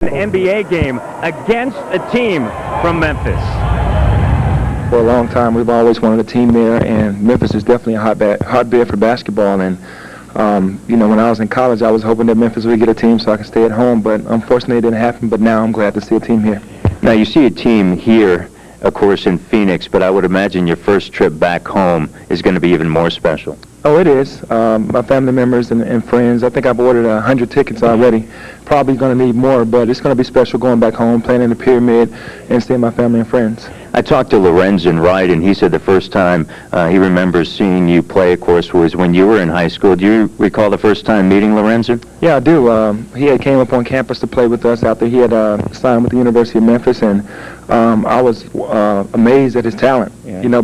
An NBA game against a team from Memphis. For a long time, we've always wanted a team there, and Memphis is definitely a hotbed for basketball. And when I was in college, I was hoping that Memphis would get a team so I could stay at home, but unfortunately it didn't happen. But now I'm glad to see a team here. Now you see a team here, of course, in Phoenix, but I would imagine your first trip back home is going to be even more special. Oh, it is. My family members and friends, I think I've ordered 100 tickets already. Probably going to need more, but it's going to be special going back home, playing in the Pyramid, and seeing my family and friends. I talked to Lorenzen Wright, and he said the first time he remembers seeing you play, of course, was when you were in high school. Do you recall the first time meeting Lorenzen? Yeah, I do. He had came up on campus to play with us after he had signed with the University of Memphis, and I was amazed at his talent,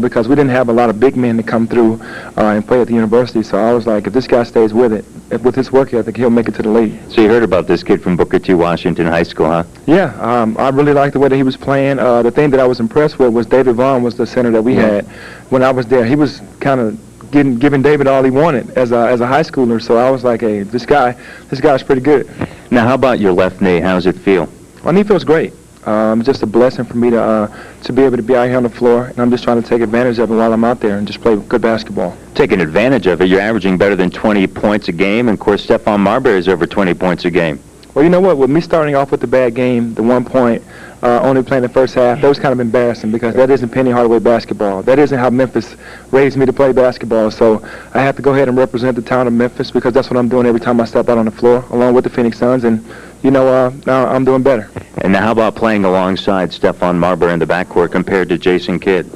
because we didn't have a lot of big men to come through and play at the university. So I was like, if this guy stays with it, with his work ethic, he'll make it to the league. So you heard about this kid from Booker T. Washington High School, huh? Yeah, I really liked the way that he was playing. The thing that I was impressed with was David Vaughn was the center that we had when I was there. He was kind of giving David all he wanted as a high schooler. So I was like, hey, this guy's pretty good. Now, how about your left knee? How does it feel? My knee feels great. It's just a blessing for me to be able to be out here on the floor, and I'm just trying to take advantage of it while I'm out there and just play good basketball. Taking advantage of it, you're averaging better than 20 points a game, and of course Stephon Marbury is over 20 points a game. Well, you know what? With me starting off with the bad game, the 1 point, only playing the first half, that was kind of embarrassing because that isn't Penny Hardaway basketball. That isn't how Memphis raised me to play basketball. So I have to go ahead and represent the town of Memphis because that's what I'm doing every time I step out on the floor, along with the Phoenix Suns, and now I'm doing better. And now how about playing alongside Stephon Marbury in the backcourt compared to Jason Kidd?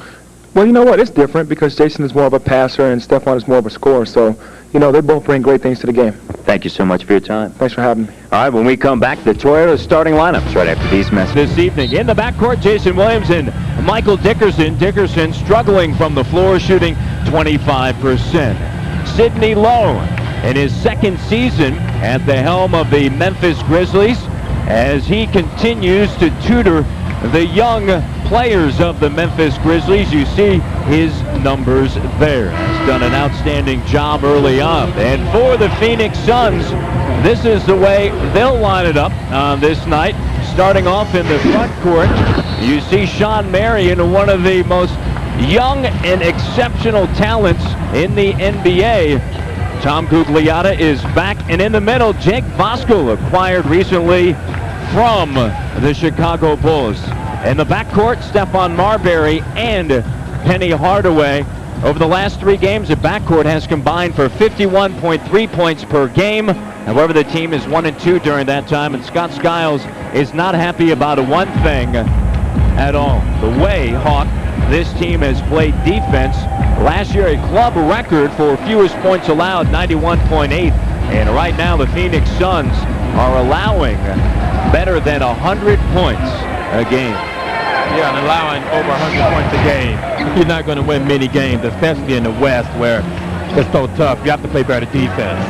Well, you know what? It's different because Jason is more of a passer and Stephon is more of a scorer. So, they both bring great things to the game. Thank you so much for your time. Thanks for having me. All right, when we come back, the Toyota starting lineups right after these messages. This evening, in the backcourt, Jason Williams and Michael Dickerson. Dickerson struggling from the floor, shooting 25%. Sidney Lowe in his second season at the helm of the Memphis Grizzlies as he continues to tutor the young players of the Memphis Grizzlies. You see his numbers there. He's done an outstanding job early on. And for the Phoenix Suns, this is the way they'll line it up on this night. Starting off in the front court, you see Sean Marion, one of the most young and exceptional talents in the NBA. Tom Gugliotta is back, and in the middle, Jake Voskuhl, acquired recently from the Chicago Bulls. In the backcourt, Stephon Marbury and Penny Hardaway. Over the last 3 games, the backcourt has combined for 51.3 points per game. However, the team is 1-2 during that time, and Scott Skiles is not happy about one thing at all: the way, Hawk, this team has played defense. Last year, a club record for fewest points allowed, 91.8. And right now, the Phoenix Suns are allowing better than 100 points a game. Yeah, and allowing over 100 points a game. You're not going to win many games, especially in the West where it's so tough. You have to play better defense.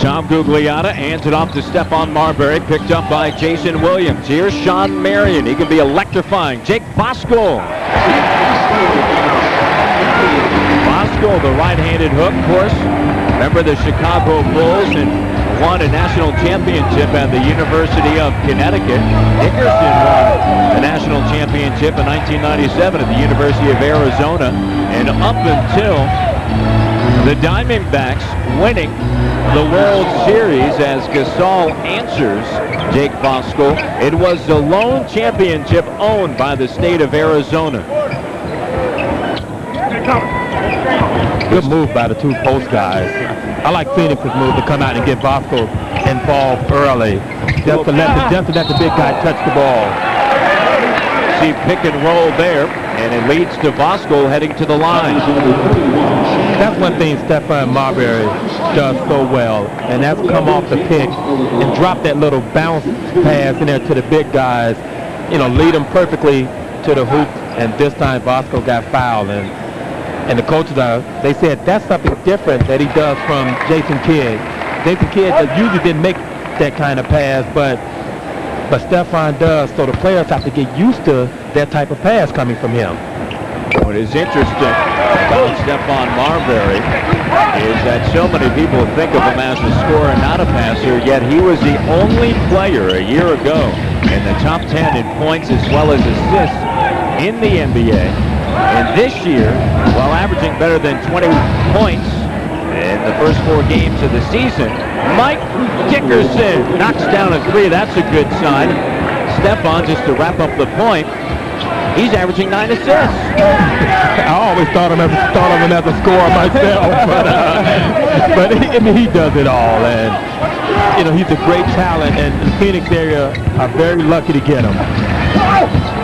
Tom Gugliotta hands it off to Stephon Marbury, picked up by Jason Williams. Here's Sean Marion. He can be electrifying. Jake Voskuhl. Voskuhl, the right-handed hook, of course. Remember the Chicago Bulls and won a national championship at the University of Connecticut. Dickerson won a national championship in 1997 at the University of Arizona. And up until the Diamondbacks winning the World Series as Gasol answers Jake Voskuhl, it was the lone championship owned by the state of Arizona. Good move by the 2 post guys. I like Phoenix's move to come out and get Voskuhl involved early, just to let the big guy touch the ball. See pick and roll there, and it leads to Voskuhl heading to the line. That's one thing Stephon Marbury does so well, and that's come off the pick and drop that little bounce pass in there to the big guys. Lead them perfectly to the hoop, and this time Voskuhl got fouled. And the coaches they said that's something different that he does from Jason Kidd. Jason Kidd usually didn't make that kind of pass, but Stephon does, so the players have to get used to that type of pass coming from him. What is interesting about Stephon Marbury is that so many people think of him as a scorer, not a passer, yet he was the only player a year ago in the top 10 in points as well as assists in the NBA. And this year, while averaging better than 20 points in the first 4 games of the season, Mike Dickerson knocks down a 3. That's a good sign. Stephon, just to wrap up the point, he's averaging 9 assists. I always thought of him as a scorer myself, but I mean, he does it all, and you know, he's a great talent, and the Phoenix area are very lucky to get him.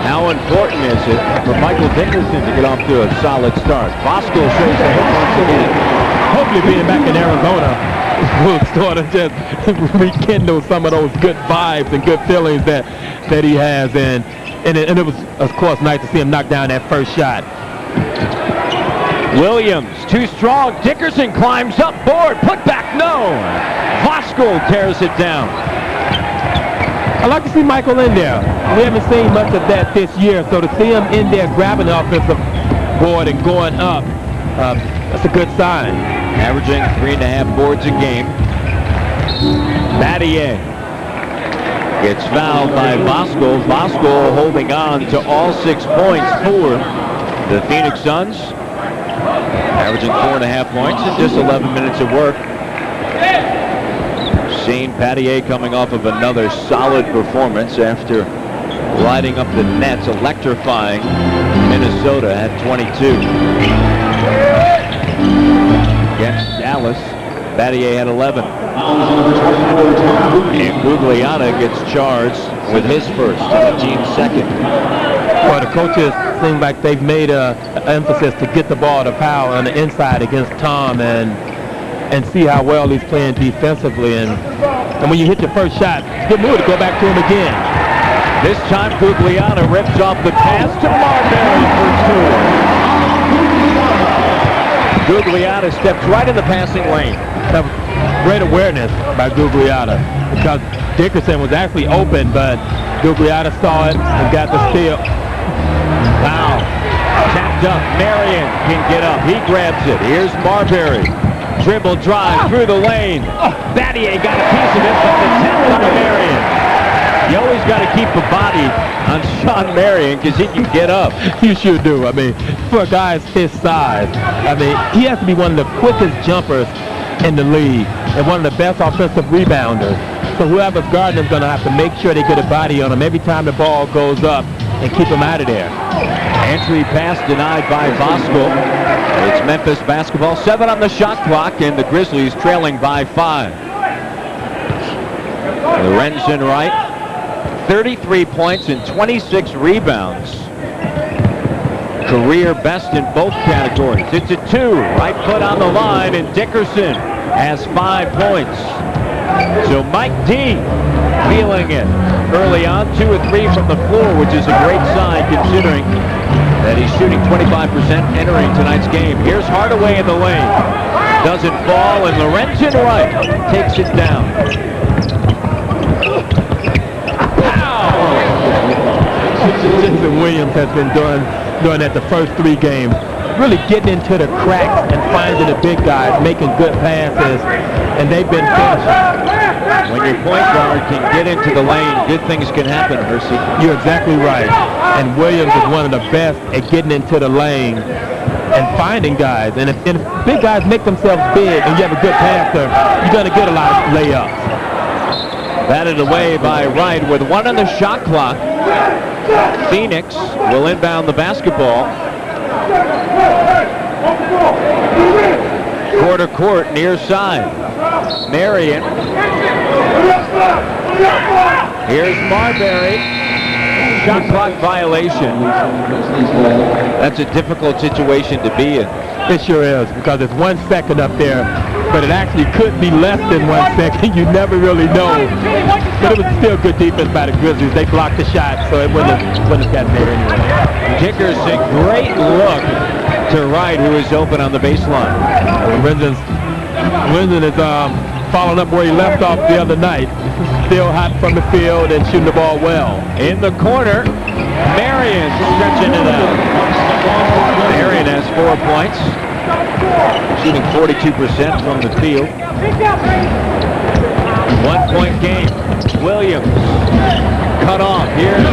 How important is it for Michael Dickerson to get off to a solid start? Bosco shows the hit once again. Hopefully being back in Arizona will sort of just rekindle some of those good vibes and good feelings that he has, and it was, of course, nice to see him knock down that first shot. Williams, too strong. Dickerson climbs up, board, put back, no. Voskuhl tears it down. I like to see Michael in there. We haven't seen much of that this year, so to see him in there grabbing the offensive board and going up, that's a good sign. Averaging 3.5 boards a game. Battier gets fouled by Voskuhl. Voskuhl holding on to all 6 points for the Phoenix Suns. Averaging 4.5 points in just 11 minutes of work. Shane Battier coming off of another solid performance after lighting up the Nets, electrifying Minnesota at 22. Against Dallas, Battier had 11. And Gugliotta gets charged with his first, and the team's second. Well, the coaches seem like they've made an emphasis to get the ball to Powell on the inside against Tom and see how well he's playing defensively. And when you hit your first shot, good move to go back to him again. This time Gugliotta rips off the pass to Marbury for 2. Gugliotta steps right in the passing lane. That was great awareness by Gugliotta, because Dickerson was actually open, but Gugliotta saw it and got the steal. Wow. Tapped up. Marion can get up. He grabs it. Here's Marbury. Dribble drive through the lane. Battier got a piece of it, but the tap on Marion. You always got to keep a body on Sean Marion because he can get up. You sure do. I mean, for a guy his size, I mean, he has to be one of the quickest jumpers in the league and one of the best offensive rebounders. So whoever's guarding him is going to have to make sure they get a body on him every time the ball goes up and keep him out of there. Entry pass denied by Voskuhl. It's Memphis basketball. 7 on the shot clock, and the Grizzlies trailing by 5. Lorenzen Wright, 33 points and 26 rebounds. Career best in both categories. It's a 2. Right foot on the line, and Dickerson has 5 points. So Mike D feeling it early on. 2 or 3 from the floor, which is a great sign considering that he's shooting 25% entering tonight's game. Here's Hardaway in the lane. Doesn't fall, and Lorenzen Wright takes it down. Jason Williams has been doing that the first 3 games, really getting into the cracks and finding the big guys, making good passes, and they've been finishing. When your point guard can get into the lane, good things can happen, Hersey. You're exactly right. And Williams is one of the best at getting into the lane and finding guys. And if big guys make themselves big and you have a good passer, you're going to get a lot of layups. Batted away by Wright with 1 on the shot clock. Phoenix will inbound the basketball. Quarter court, near side. Marion. Here's Marbury. Shot clock violation. That's a difficult situation to be in. It sure is, because it's 1 second up there, but it actually could be less than 1 second. You never really know. But it was still good defense by the Grizzlies. They blocked the shot, so it wouldn't have gotten there anyway. Dickerson, great look to Wright, who is open on the baseline. Lorenzen is following up where he left off the other night. still hot from the field and shooting the ball well. In the corner, Marion stretching it out. Marion has 4 points, shooting 42% from the field. 1 point game. Williams cut off. Here's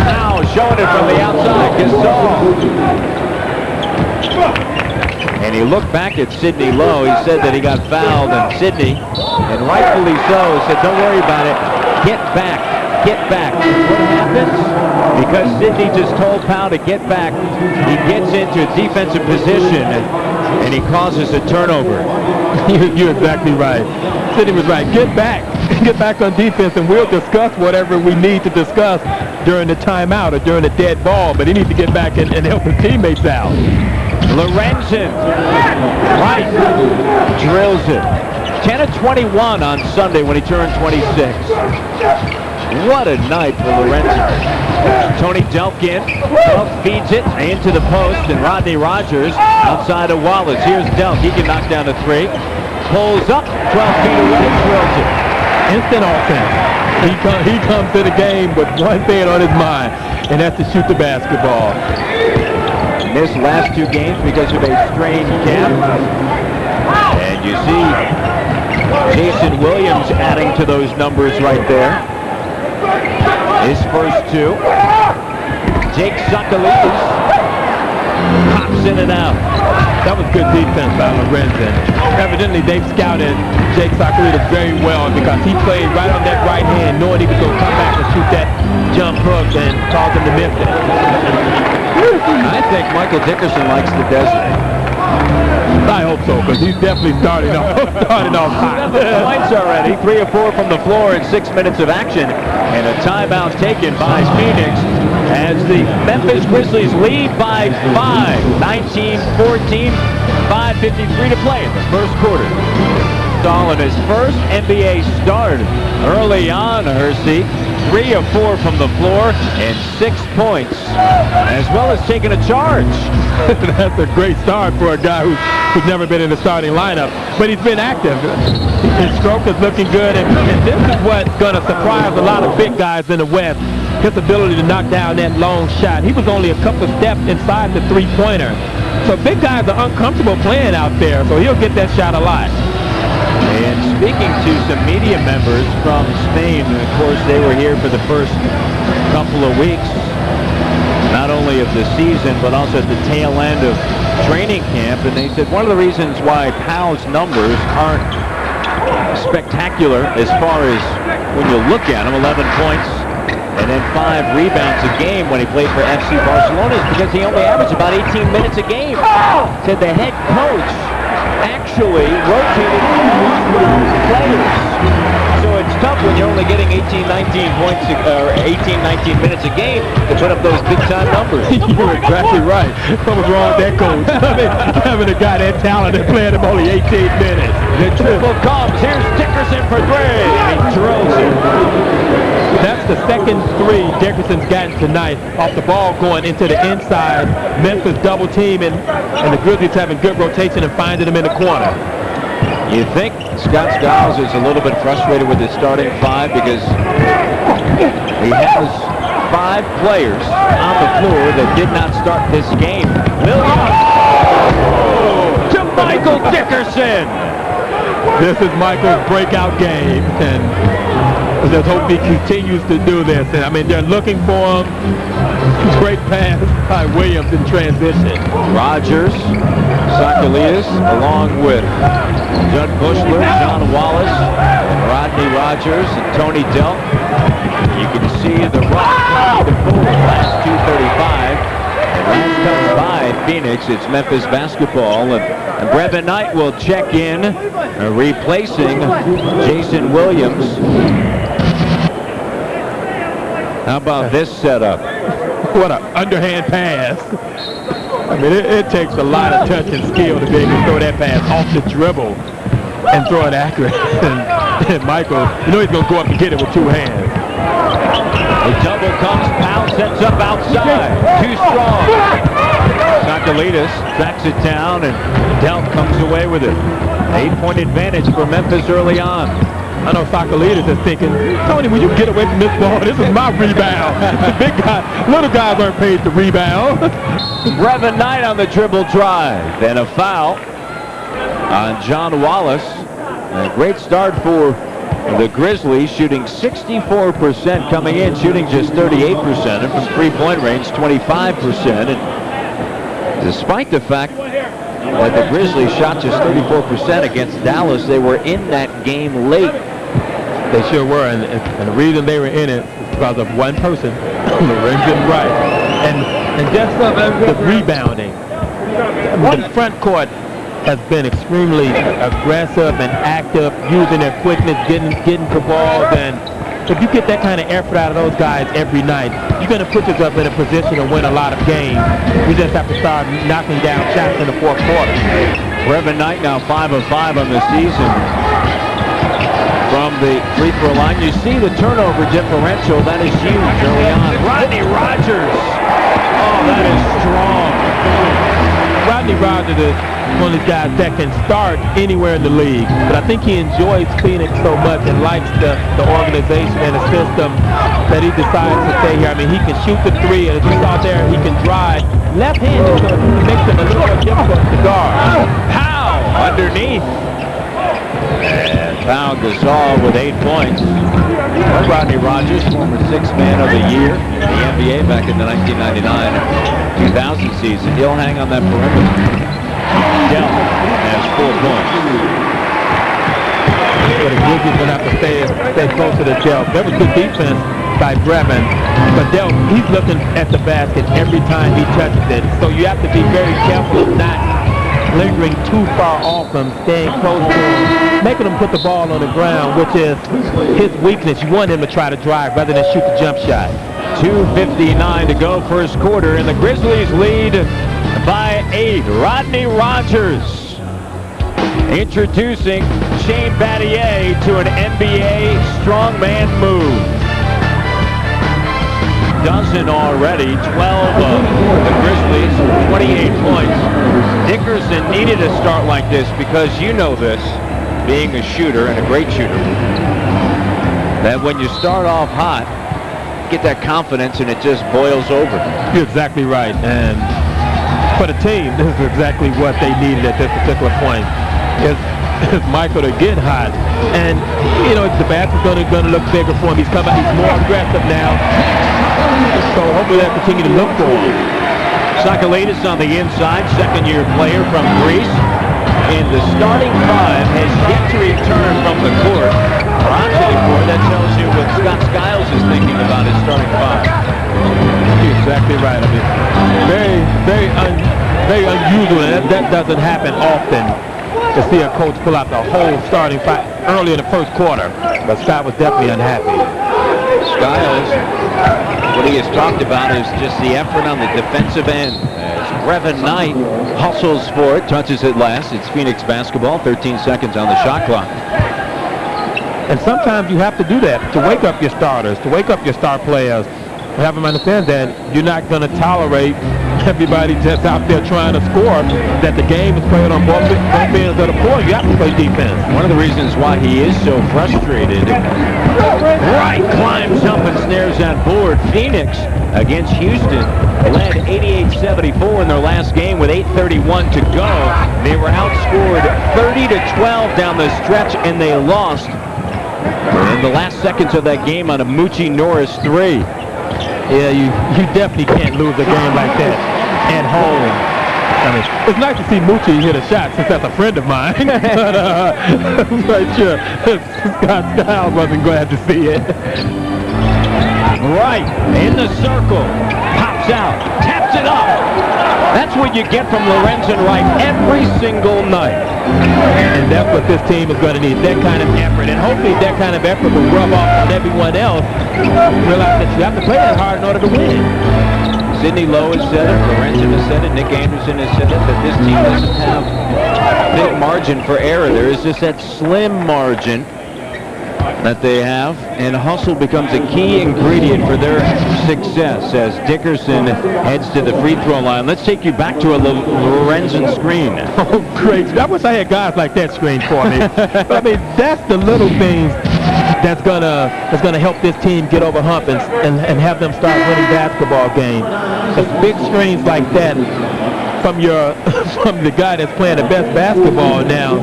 now showing it from the outside. Gasol. And he looked back at Sidney Lowe. He said that he got fouled, and Sidney, and rightfully so, said, don't worry about it. Get back. Get back. What happens? Because Sidney just told Powell to get back, he gets into a defensive position, and he causes a turnover. You're exactly right. Sidney was right. Get back. Get back on defense, and we'll discuss whatever we need to discuss during the timeout or during the dead ball, but he needs to get back and help his teammates out. Lorenzen, right, drills it. 10 of 21 on Sunday when he turned 26. What a night for Lorenzen. Tony Delk in. Delk feeds it into the post, and Rodney Rogers outside of Wallace. Here's Delk. He can knock down a 3. Pulls up, 12 feet away, drills it. Instant offense. He comes to the game with one thing on his mind, and that's to shoot the basketball. Missed last 2 games because of a strained calf. And you see Jason Williams adding to those numbers right there. His first 2. Jake Sakalis pops in and out. That was good defense by Lorenzen. Evidently, they've scouted Jake Sakalis very well because he played right on that right hand, knowing he was going to come back and shoot that jump hook and cause him to miss it. I think Michael Dickerson likes the desert. I hope so, because he's definitely starting off hot. 7 points already, 3 of 4 from the floor in 6 minutes of action, and a timeout taken by Phoenix as the Memphis Grizzlies lead by 5, 19-14, 5:53 to play in the first quarter. All in his first NBA start early on, Hersey. 3 of 4 from the floor and 6 points, as well as taking a charge. That's a great start for a guy who's never been in the starting lineup, but he's been active. His stroke is looking good, and this is what's going to surprise a lot of big guys in the West, his ability to knock down that long shot. He was only a couple of steps inside the three-pointer. So big guys are uncomfortable playing out there, so he'll get that shot a lot. And speaking to some media members from Spain, of course, they were here for the first couple of weeks, not only of the season, but also at the tail end of training camp. And they said one of the reasons why Powell's numbers aren't spectacular as far as when you look at him, 11 points and then 5 rebounds a game when he played for FC Barcelona, is because he only averaged about 18 minutes a game. Said the head coach actually rotated players. So it's tough when you're only getting 18, 19 points or 18, 19 minutes a game to put up those big-time numbers. You're exactly right. What was wrong with that coach? I mean, having a guy that talented playing him only 18 minutes. The triple comes. Here's Dickerson for 3. He drills it. That's the second 3 Dickerson's gotten tonight off the ball going into the inside. Memphis double team, and the Grizzlies having good rotation and finding him in the corner. You think Scott Skiles is a little bit frustrated with his starting 5 because he has 5 players on the floor that did not start this game. Williams to Michael Dickerson. This is Michael's breakout game, and let's hope he continues to do this. And I mean, they're looking for him. Great pass by Williams in transition. Rogers, Sakalias, along with Judd Bushler, John Wallace, and Rodney Rogers, and Tony Delk. You can see the rock the forward, last 2:35. And last touch by Phoenix, it's Memphis basketball. And Brevin Knight will check in, replacing Jason Williams. How about this setup? What an underhand pass. I mean, it takes a lot of touch and skill to be able to throw that pass off the dribble and throw it accurate. And Michael, you know he's going to go up and get it with 2 hands. The double comes, Powell sets up outside. Too strong. Sakalitas tracks it down, and Delk comes away with it. 8-point advantage for Memphis early on. I know soccer leaders is thinking, Tony, will you get away from this ball? This is my rebound. The big guy, little guys aren't paid to rebound. Brevin Knight on the dribble drive. And a foul on John Wallace. A great start for the Grizzlies, shooting 64% coming in, shooting just 38%, and from three-point range, 25%. And despite the fact that the Grizzlies shot just 34% against Dallas, they were in that game late. They sure were, and the reason they were in it is because of one person, Lorenzen Wright, and just the rebounding. The front court has been extremely aggressive and active, using their quickness, getting to balls, and if you get that kind of effort out of those guys every night, you're going to put yourself in a position to win a lot of games. You just have to start knocking down shots in the fourth quarter. Brevin Knight now 5 of 5 on the season from the free throw line. You see the turnover differential. That is huge early on. Rodney Rogers. Oh, that is strong. Rodney Rogers is one of these guys that can start anywhere in the league, but I think he enjoys Phoenix so much and likes the organization and the system that he decides to stay here. I mean, he can shoot the three, and as you saw there, he can drive. Left-handed, so it makes him a little more difficult to guard. How underneath. And foul Gasol with 8 points. Rodney Rogers, former sixth man of the year in the NBA back in the 1999-2000 season. He'll hang on that perimeter. Dell has 4 points. But the Grizzlies going to have to stay close to the Dell. That was good defense by Brevin, but Dell, he's looking at the basket every time he touches it. So you have to be very careful of not lingering too far off him, staying close to him, making him put the ball on the ground, which is his weakness. You want him to try to drive rather than shoot the jump shot. 2:59 to go first quarter, and the Grizzlies lead by 8. Rodney Rogers introducing Shane Battier to an NBA strongman move. Dozen already, 12 of the Grizzlies, 28 points. Dickerson needed a start like this because you know this, being a shooter and a great shooter, that when you start off hot, get that confidence and it just boils over. You're exactly right, and for the team, this is exactly what they needed at this particular point. Is Michael to get hot, and you know the basket's going to look bigger for him. He's more aggressive now, so hopefully they'll continue to look for him. Sakalidis on the inside, second-year player from Greece, and the starting five has yet to return from the court. Or actually, that tells you what Scott Skiles is thinking about his starting five. You're exactly right. I mean, very unusual. That doesn't happen often, to see a coach pull out the whole starting five early in the first quarter. But Scott was definitely unhappy. Skiles, what he has talked about is just the effort on the defensive end. As Brevin Knight hustles for it, touches it last. It's Phoenix basketball, 13 seconds on the shot clock. And sometimes you have to do that to wake up your starters, to wake up your star players. Have them understand that you're not going to tolerate everybody just out there trying to score, that the game is played on both ends of the floor. You have to play defense. One of the reasons why he is so frustrated. Wright climbs up and snares that board. Phoenix against Houston led 88-74 in their last game with 8:31 to go. They were outscored 30-12 down the stretch, and they lost in the last seconds of that game on a Moochie Norris 3. Yeah, you definitely can't lose a game like that at home. I mean, it's nice to see Moochie hit a shot since that's a friend of mine. But I'm quite sure Scott Skiles wasn't glad to see it. Right in the circle, pops out, taps it up. That's what you get from Lorenzen Wright every single night. And that's what this team is going to need, that kind of effort. And hopefully that kind of effort will rub off on everyone else. Realize that you have to play that hard in order to win. Sidney Lowe has said it, Lorenzen has said it, Nick Anderson has said it, that this team doesn't have a big margin for error. There is just that slim margin that they have, and hustle becomes a key ingredient for their success as Dickerson heads to the free throw line. Let's take you back to a Lorenzen screen. Oh, great. I wish I had guys like that screen for me. But I mean, that's the little things that's gonna help this team get over hump and have them start winning basketball games. It's big screens like that from from the guy that's playing the best basketball now,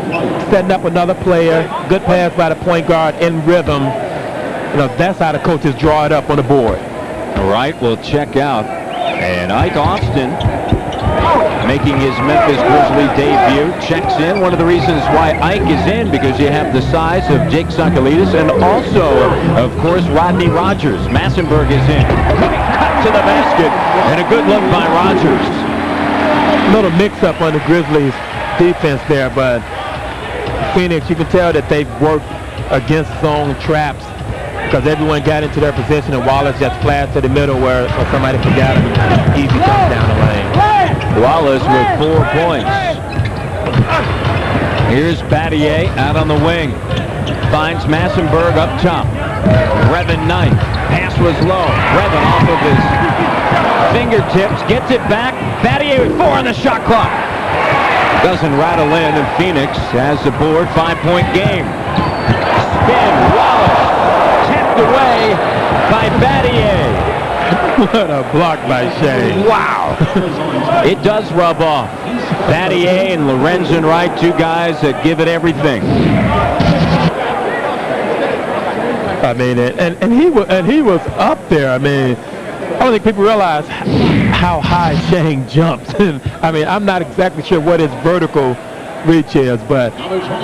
setting up another player, good pass by the point guard in rhythm. That's how the coaches draw it up on the board. All right, we'll check out. And Ike Austin making his Memphis Grizzlies debut, checks in. One of the reasons why Ike is in, because you have the size of Jake Sakalidis and also, of course, Rodney Rogers. Massenburg is in. Cut to the basket, and a good look by Rogers. Little mix-up on the Grizzlies defense there, but Phoenix, you can tell that they've worked against zone traps because everyone got into their position and Wallace just flashed to the middle where somebody forgot him. Easy jump down the lane. Wallace with 4 points. Here's Battier out on the wing. Finds Massenburg up top. Brevin Knight. Pass was low. Brevin off of his fingertips. Gets it back. Battier with 4 on the shot clock. Doesn't rattle in, and Phoenix has the board. 5-point game. Spin. Wallace. Tapped away by Battier. What a block by Shea. Wow. It does rub off. Battier and Lorenzen Wright, 2 guys that give it everything. I mean, and he was up there. I mean, I don't think people realize how high Shane jumps. I mean, I'm not exactly sure what his vertical reach is, but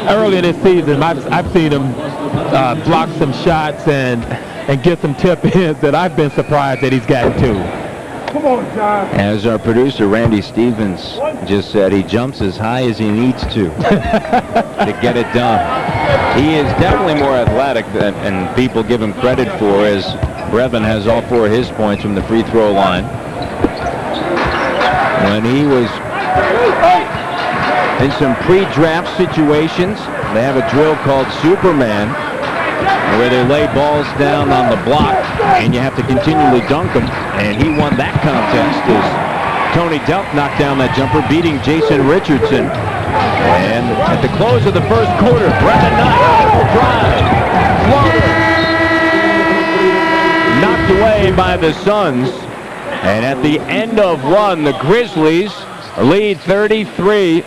early in this season, I've seen him block some shots and get some tip-ins that I've been surprised that he's gotten to. Come on, John. As our producer, Randy Stevens, just said, he jumps as high as he needs to get it done. He is definitely more athletic and people give him credit for, as Brevin has all 4 of his points from the free throw line. When he was in some pre-draft situations, they have a drill called Superman, where they lay balls down on the block and you have to continually dunk them, and he won that contest as Tony Delk knocked down that jumper, beating Jason Richardson. And at the close of the first quarter, Brevin Knight, drive, floater, knocked away by the Suns. And at the end of one, the Grizzlies lead 33-28.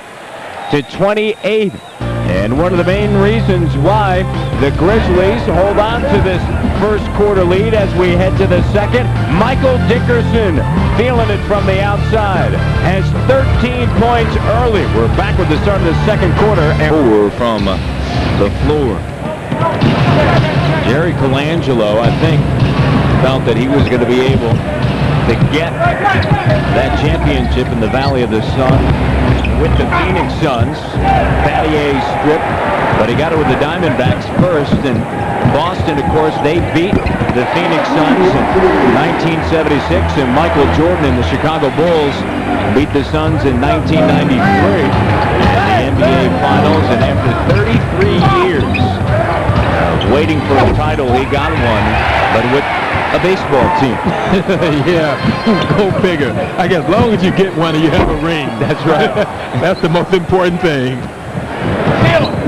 And one of the main reasons why the Grizzlies hold on to this first quarter lead as we head to the second, Michael Dickerson, feeling it from the outside, has 13 points early. We're back with the start of the second quarter, and we're from the floor. Jerry Colangelo, I think, felt that he was going to be able to get that championship in the Valley of the Sun with the Phoenix Suns. Battier stripped, but he got it with the Diamondbacks first. And Boston, of course, they beat the Phoenix Suns in 1976, and Michael Jordan and the Chicago Bulls beat the Suns in 1993 in the NBA Finals. And after 33 years waiting for a title, he got one, but with a baseball team. Yeah, go figure. I guess as long as you get one and you have a ring, that's right. That's the most important thing.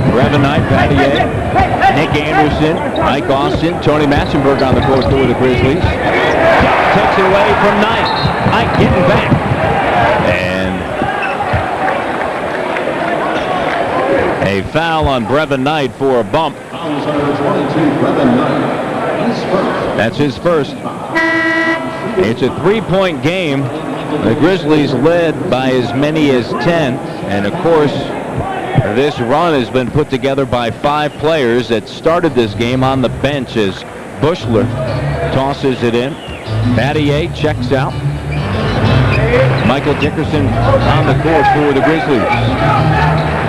Brevin Knight, Battier, Nick Anderson, Ike Austin, Tony Massenburg on the court for the Grizzlies. Takes it away from Knight. Ike getting back. And a foul on Brevin Knight for a bump. That's his first. It's a 3-point game. The Grizzlies led by as many as 10. And of course, this run has been put together by 5 players that started this game on the bench as Bushler tosses it in. Battier checks out. Michael Dickerson on the court for the Grizzlies.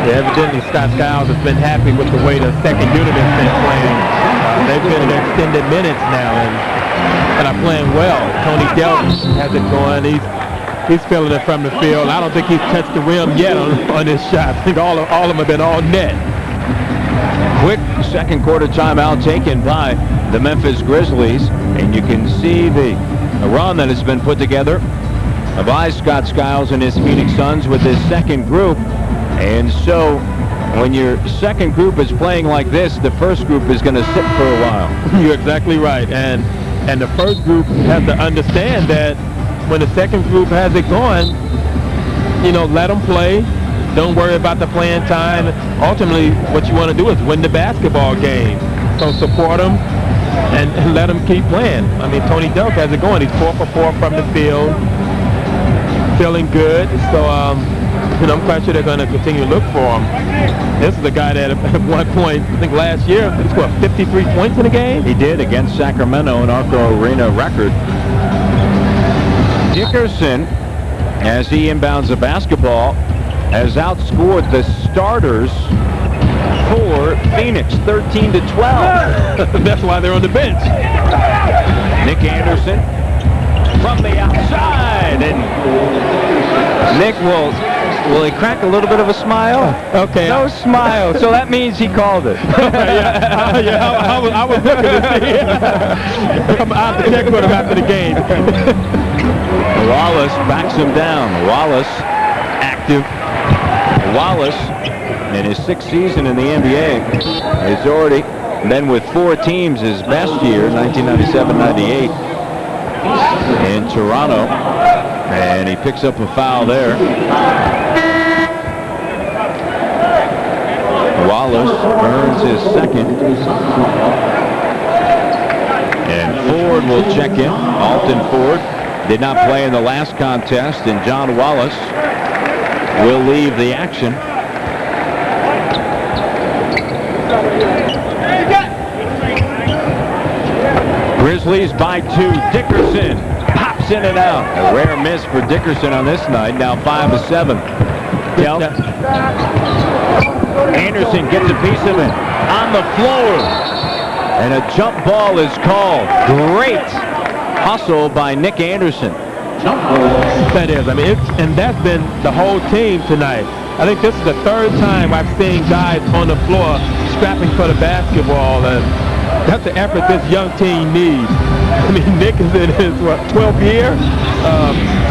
Yeah, evidently Scott Skiles has been happy with the way the second unit has been playing. They've been in extended minutes now and are playing well. Tony Delk has it going. He's feeling it from the field. I don't think he's touched the rim yet on his shot. I think all of them have been all net. Quick second quarter timeout taken by the Memphis Grizzlies, and you can see the run that has been put together by Scott Skiles and his Phoenix Suns with this second group. And so when your second group is playing like this, the first group is going to sit for a while. You're exactly right. And the first group has to understand that when the second group has it going, let them play. Don't worry about the playing time. Ultimately, what you want to do is win the basketball game. So support them and let them keep playing. I mean, Tony Delk has it going. He's 4 for 4 from the field, feeling good. So, I'm quite sure they're going to continue to look for him. This is a guy that at one point, I think last year, he scored 53 points in a game. He did against Sacramento, an Arco Arena record. Dickerson, as he inbounds the basketball, has outscored the starters for Phoenix 13 to 12. That's why they're on the bench. Nick Anderson from the outside, and Nick will he crack a little bit of a smile? Okay. No smile, so that means he called it. I was looking to see. I'll have to check with him after the game. Wallace backs him down. Wallace active. Wallace, in his 6th season in the NBA, has already been with 4 teams his best year, 1997-98, in Toronto. And he picks up a foul there. Wallace earns his second. And Ford will check in. Alton Ford did not play in the last contest, and John Wallace will leave the action. Grizzlies by 2. Dickerson pops in and out. A rare miss for Dickerson on this night. Now 5 of 7. Delk. Anderson gets a piece of it on the floor. And a jump ball is called. Great hustle by Nick Anderson. That is. I mean, and that's been the whole team tonight. I think this is the 3rd time I've seen guys on the floor scrapping for the basketball. And that's the effort this young team needs. I mean, Nick is in his 12th year,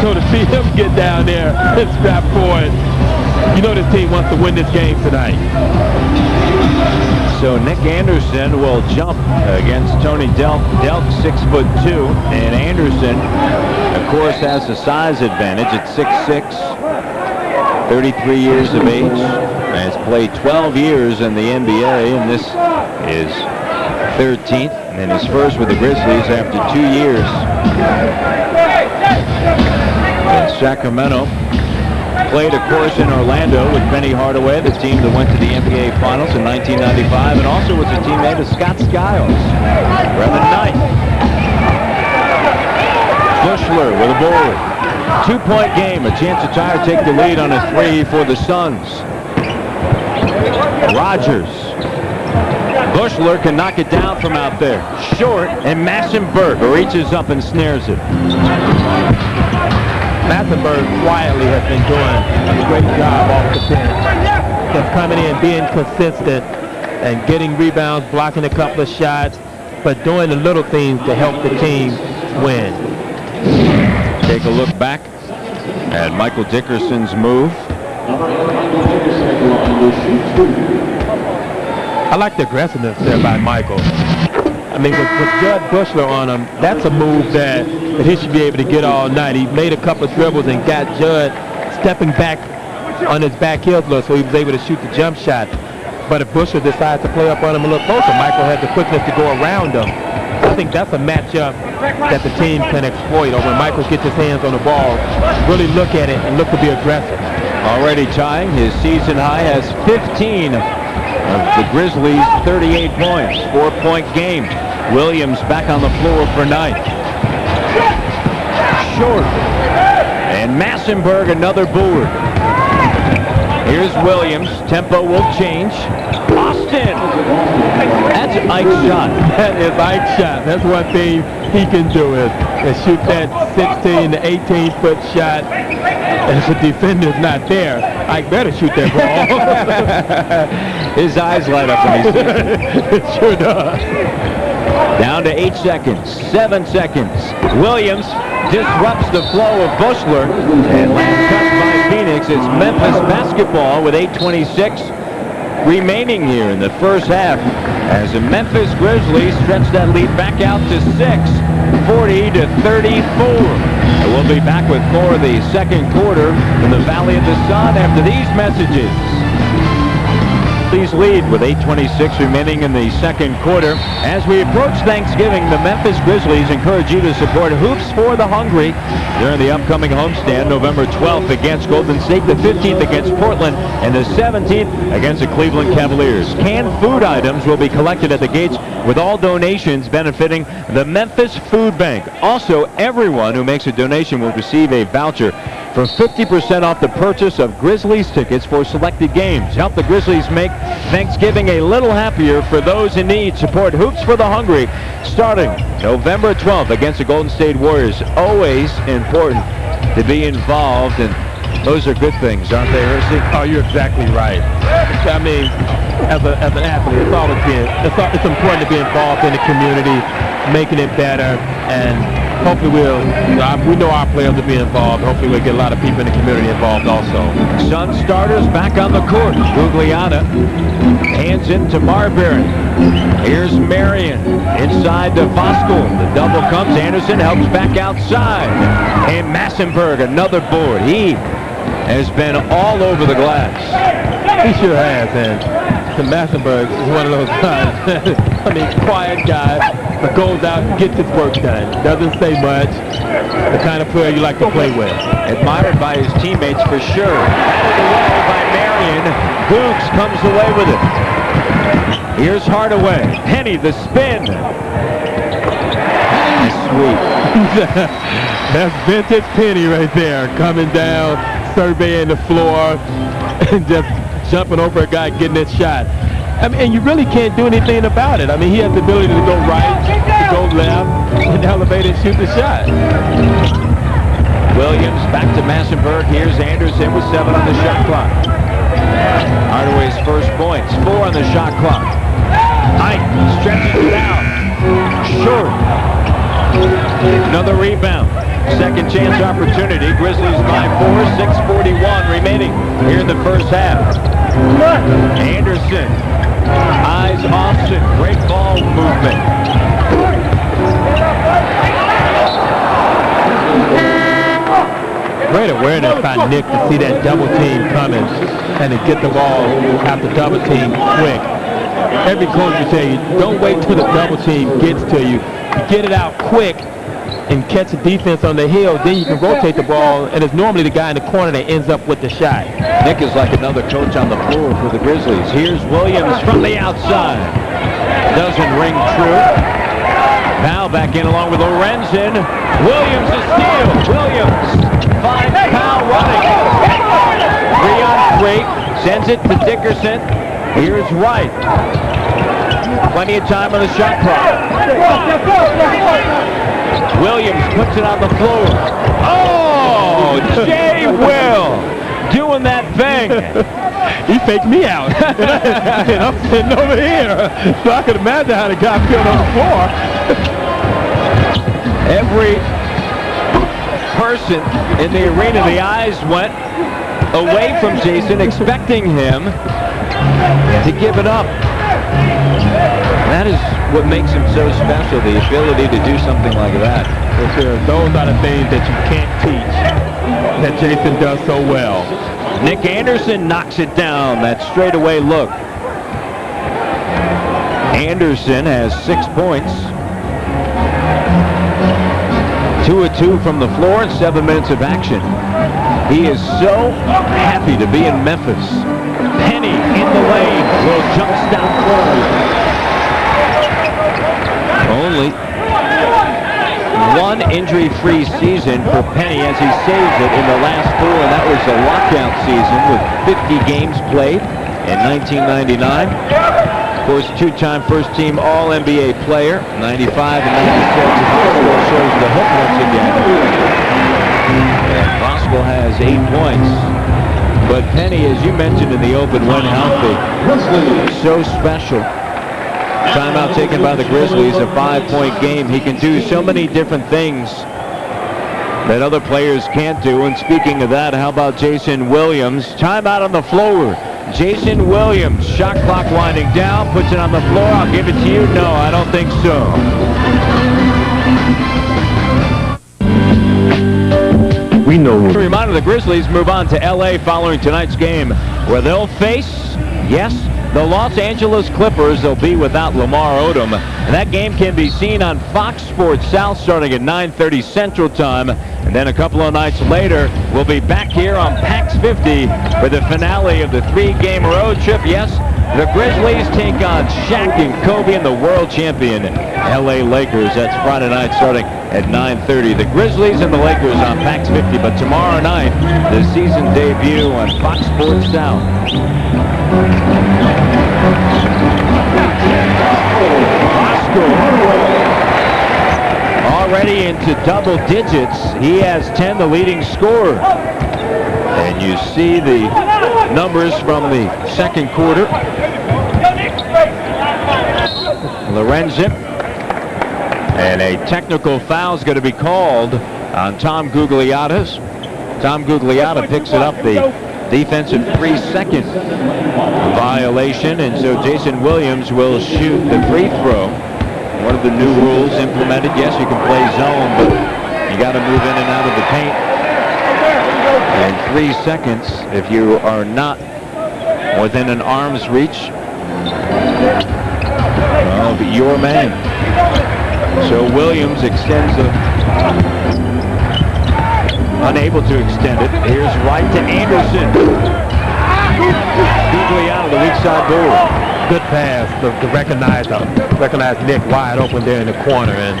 so to see him get down there and scrap for it, this team wants to win this game tonight. So Nick Anderson will jump against Tony Delk. Delk 6'2", and Anderson, of course, has the size advantage at 6'6", 33 years of age, has played 12 years in the NBA, and this is 13th, and his first with the Grizzlies after 2 years in Sacramento. Played, of course, in Orlando with Penny Hardaway, the team that went to the NBA Finals in 1995, and also was a teammate of Scott Skiles. Reverend Knight. Bushler with a board. 2-point game. A chance to try to take the lead on a 3 for the Suns. Rogers. Bushler can knock it down from out there. Short, and Massenberg reaches up and snares it. Massenberg quietly has been doing a great job off the bench. Just coming in, being consistent, and getting rebounds, blocking a couple of shots, but doing the little things to help the team win. Take a look back at Michael Dickerson's move. I like the aggressiveness there by Michael. I mean, with Judd Bushler on him, that's a move that he should be able to get all night. He made a couple of dribbles and got Judd stepping back on his back heels, so he was able to shoot the jump shot. But if Bushler decides to play up on him a little closer, Michael has the quickness to go around him. I think that's a matchup that the team can exploit, or when Michael gets his hands on the ball, really look at it and look to be aggressive. Already tying his season high, has 15 of the Grizzlies' 38 points. 4-point game. Williams back on the floor for Knight. Short. And Massenberg another board. Here's Williams. Tempo will change. Austin. That's Ike's shot. That is Ike's shot. That's one thing he can do is shoot that 16 to 18-foot shot. And if the defender's not there, Ike better shoot that ball. His eyes light up when he sees it. It sure does. Down to 8 seconds, 7 seconds. Williams disrupts the flow of Bushler. And last cut by Phoenix. It's Memphis basketball with 8:26 remaining here in the first half as the Memphis Grizzlies stretch that lead back out to 6, 40-34. And we'll be back with more of the second quarter in the Valley of the Sun after these messages. Please lead with 8:26 remaining in the second quarter. As we approach Thanksgiving, the Memphis Grizzlies encourage you to support Hoops for the Hungry during the upcoming homestand, November 12th against Golden State, the 15th against Portland, and the 17th against the Cleveland Cavaliers. Canned food items will be collected at the gates, with all donations benefiting the Memphis Food Bank. Also, everyone who makes a donation will receive a voucher for 50% off the purchase of Grizzlies tickets for selected games. Help the Grizzlies make Thanksgiving a little happier for those in need. Support Hoops for the Hungry starting November 12th against the Golden State Warriors. Always important to be involved, and those are good things, aren't they, Hersey? Oh, you're exactly right. I mean, as an athlete, it's important to be involved in the community, making it better, and hopefully we know our players will be involved. Hopefully we'll get a lot of people in the community involved also. Sun starters back on the court. Gugliana hands into Marbury. Here's Marion inside to Voskuhl. The double comes. Anderson helps back outside. And Massenberg, another board. He has been all over the glass. He sure has, and Massenberg is one of those guys. I mean, quiet guy, but goes out and gets his work done. Doesn't say much. The kind of player you like to play with. Admired by his teammates for sure. Away by Marion. Googs comes away with it. Here's Hardaway. Penny, the spin. Sweet. That's vintage Penny right there, coming down, surveying the floor, and just jumping over a guy getting his shot. I mean, and you really can't do anything about it. I mean, he has the ability to go right, to go left, and elevate and shoot the shot. Williams back to Massenberg. Here's Anderson with 7 on the shot clock. Hardaway's first points, 4 on the shot clock. Height stretches it out. Short. Another rebound. Second chance opportunity. Grizzlies by 4, 6:41 remaining here in the first half. Anderson. Eyes Austin. Great ball movement. Great awareness by Nick to see that double team coming and to get the ball after double team quick. Every coach will tell you, don't wait till the double team gets to you. Get it out quick and catch the defense on the hill, then you can rotate the ball, and it's normally the guy in the corner that ends up with the shot. Nick is like another coach on the floor for the Grizzlies. Here's Williams from the outside. Doesn't ring true. Powell back in along with Lorenzen. Williams a steal. Williams finds Powell running. 3 on 3. Sends it to Dickerson. Here's Wright. Plenty of time on the shot clock. Williams puts it on the floor. Oh, Jay Will doing that thing. He faked me out. And I'm sitting over here. So I could imagine how the guy felt on the floor. Every person in the arena, the eyes went away from Jason, expecting him to give it up. That is what makes him so special, the ability to do something like that. For sure. Those are the things that you can't teach that Jason does so well. Nick Anderson knocks it down, that straightaway look. Anderson has 6 points. 2 of 2 from the floor in 7 minutes of action. He is so happy to be in Memphis. Penny in the lane, will jump stop forward. Only 1 injury-free season for Penny as he saves it in the last 4, and that was a lockout season with 50 games played in 1999. Of course, 2-time first-team All-NBA player, 95 and 96. Voskuhl shows the hook once again. Voskuhl has 8 points. But Penny, as you mentioned in the open, when healthy, so special. Timeout taken by the Grizzlies, a 5-point game. He can do so many different things that other players can't do. And speaking of that, how about Jason Williams? Timeout on the floor. Jason Williams, shot clock winding down, puts it on the floor. I'll give it to you. No, I don't think so. We know. Reminder, the Grizzlies move on to L.A. following tonight's game, where they'll face, yes, the Los Angeles Clippers. They'll be without Lamar Odom. And that game can be seen on Fox Sports South starting at 9:30 Central Time. And then a couple of nights later, we'll be back here on PAX 50 for the finale of the 3-game road trip. Yes, the Grizzlies take on Shaq and Kobe and the world champion L.A. Lakers. That's Friday night starting at 9:30. The Grizzlies and the Lakers on PAX 50. But tomorrow night, the season debut on Fox Sports South. Already into double digits. He has 10, the leading scorer. And you see the numbers from the second quarter. Lorenzen. And a technical foul is going to be called on Tom Gugliotta's. Tom Gugliotta picks it up, the defensive 3-second violation, and so Jason Williams will shoot the free throw. One of the new rules implemented. Yes, you can play zone, but you got to move in and out of the paint in 3 seconds. If you are not within an arm's reach, well, be your man. So Williams extends the... Unable to extend it. Here's right to Anderson. Gugliotta, the weak side board. Good pass to recognize Nick wide open there in the corner. And,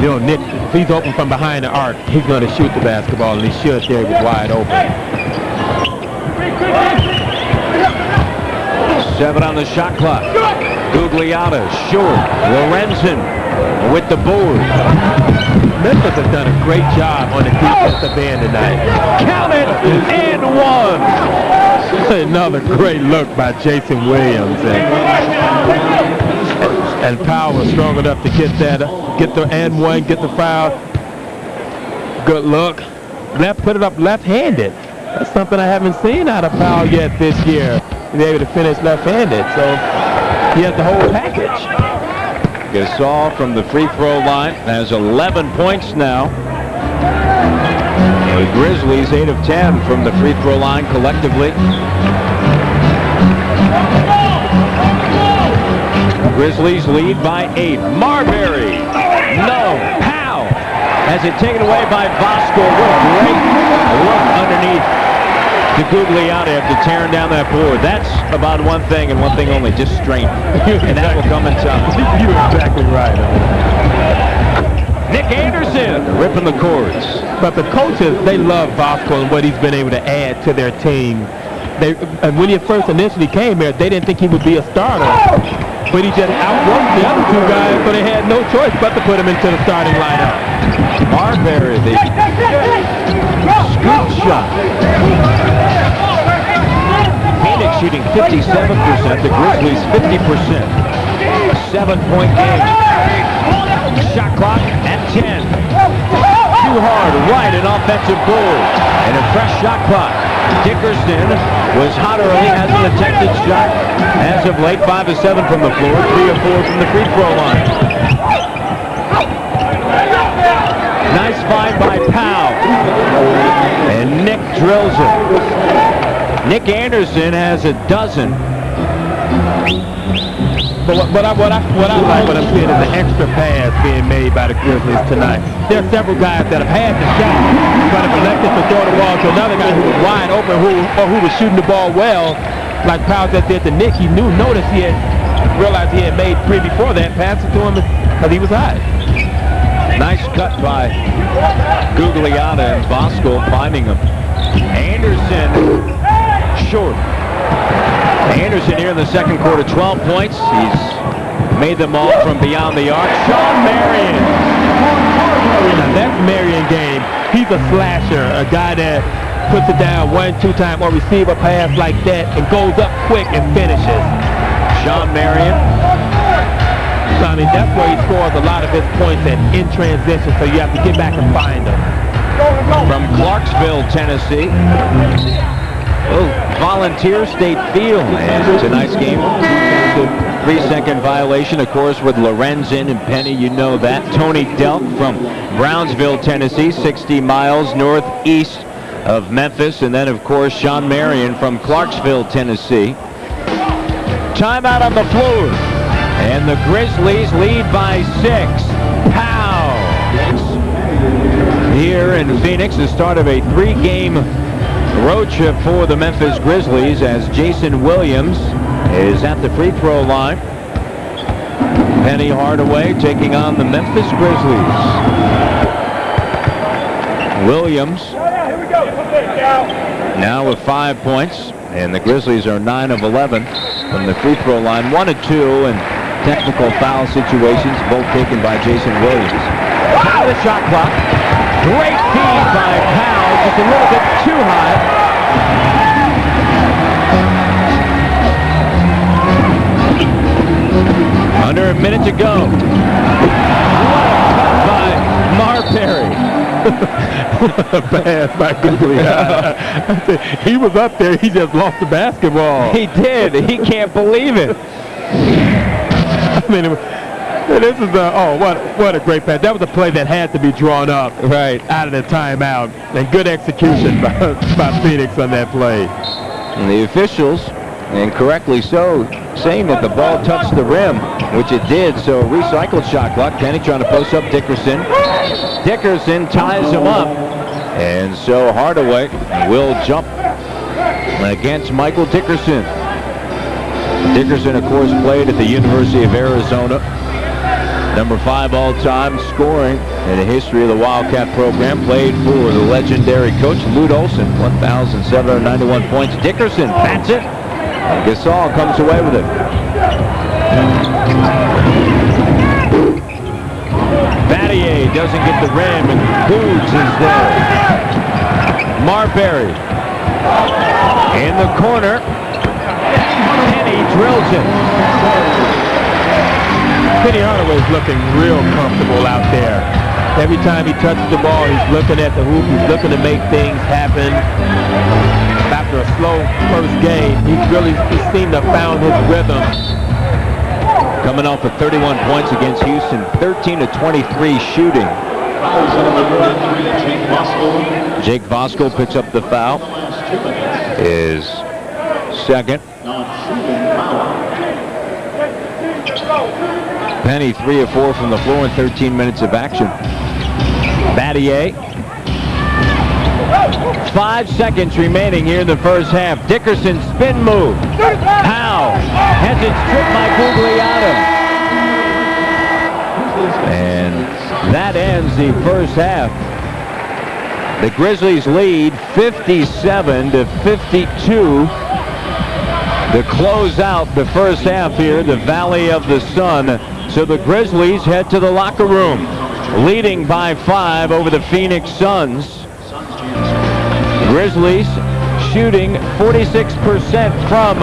you know, Nick, if he's open from behind the arc, he's going to shoot the basketball, and he should there. He was wide open. 7 on the shot clock. Gugliotta, short. Lorenzen with the board. Memphis has done a great job on the defensive end tonight. Count it, and one. Another great look by Jason Williams, and Powell was strong enough to get the and one, get the foul. Good look. Put it up left-handed. That's something I haven't seen out of Powell yet this year. He's able to finish left-handed, so he has the whole package. Gasol from the free throw line has 11 points now. The Grizzlies 8 of 10 from the free throw line collectively. Grizzlies lead by 8. Marbury. No. Powell has it taken away by Bosco. What a great look underneath to Gugliotta after tearing down that board. That's about one thing and one thing only, just strength. And that will come in time. You're exactly right. Nick Anderson ripping the cords. But the coaches, they love Bosco and what he's been able to add to their team. And when he first initially came here, they didn't think he would be a starter. But he just outworked the other two guys, so they had no choice but to put him into the starting lineup. Marbury, the scoop shot. Phoenix shooting 57%, the Grizzlies 50%. A 7-point game. Shot clock at 10. Too hard, right, an offensive board. And a fresh shot clock. Dickerson was hot early, hasn't attempted shot as of late. 5 of 7 from the floor, 3 of 4 from the free throw line. Nice find by Powell. And Nick drills it. Nick Anderson has a dozen. But what I like what I'm seeing is an extra pass being made by the Grizzlies tonight. There are several guys that have had the shot, but have elected to throw the ball to another guy who was wide open, who was shooting the ball well, like Powell just did to Nick. He noticed he had realized he had made 3 before that, passed it to him because he was high. Nice cut by Gugliotta and Bosco finding him. Anderson short. Anderson here in the second quarter, 12 points. He's made them all from beyond the arc. Sean Marion. Now that's Marion game. He's a slasher, a guy that puts it down 1-2 time or receive a pass like that and goes up quick and finishes. Sean Marion. So, I mean, that's where he scores a lot of his points in transition, so you have to get back and find him. From Clarksville, Tennessee. will volunteer State Field. And tonight's game, 3-second violation, of course, with Lorenzen and Penny. You know that. Tony Delk from Brownsville, Tennessee, 60 miles northeast of Memphis. And then, of course, Sean Marion from Clarksville, Tennessee. Timeout on the floor. And the Grizzlies lead by 6. Pow! Here in Phoenix, the start of a 3-game road trip for the Memphis Grizzlies as Jason Williams is at the free throw line. Penny Hardaway taking on the Memphis Grizzlies. Williams now with 5 points, and the Grizzlies are 9 of 11 from the free throw line. 1 of 2 in technical foul situations, both taken by Jason Williams. Top of the shot clock. Great feed by Powell, just a little bit too high. Under a minute to go. By Marbury. What a pass by Googly. He was up there. He just lost the basketball. He did. He can't believe it. I mean, this is what a great pass. That was a play that had to be drawn up right out of the timeout, and good execution by Phoenix on that play. And the officials, and correctly so, saying that the ball touched the rim, which it did. So recycled shot clock. Penny trying to post up Dickerson. Dickerson ties him up, and so Hardaway will jump against Michael Dickerson. Dickerson, of course, played at the University of Arizona. Number 5 all-time scoring in the history of the Wildcat program. Played for the legendary coach Lute Olson, 1,791 points. Dickerson bats it. And Gasol comes away with it. Battier doesn't get the rim, and Boots is there. Marbury in the corner. Penny drills it. Penny Hardaway's looking real comfortable out there. Every time he touches the ball, he's looking at the hoop. He's looking to make things happen. After a slow first game, he seemed to have found his rhythm. Coming off of 31 points against Houston, 13 of 23 shooting. Jake Voskuhl picks up the foul. His second. Penny 3 of 4 from the floor in 13 minutes of action. Battier. 5 seconds remaining here in the first half. Dickerson spin move. Powell has it stripped by Gugliotta. And that ends the first half. The Grizzlies lead 57 to 52 to close out the first half here, the Valley of the Sun. So the Grizzlies head to the locker room, leading by 5 over the Phoenix Suns. Grizzlies shooting 46% from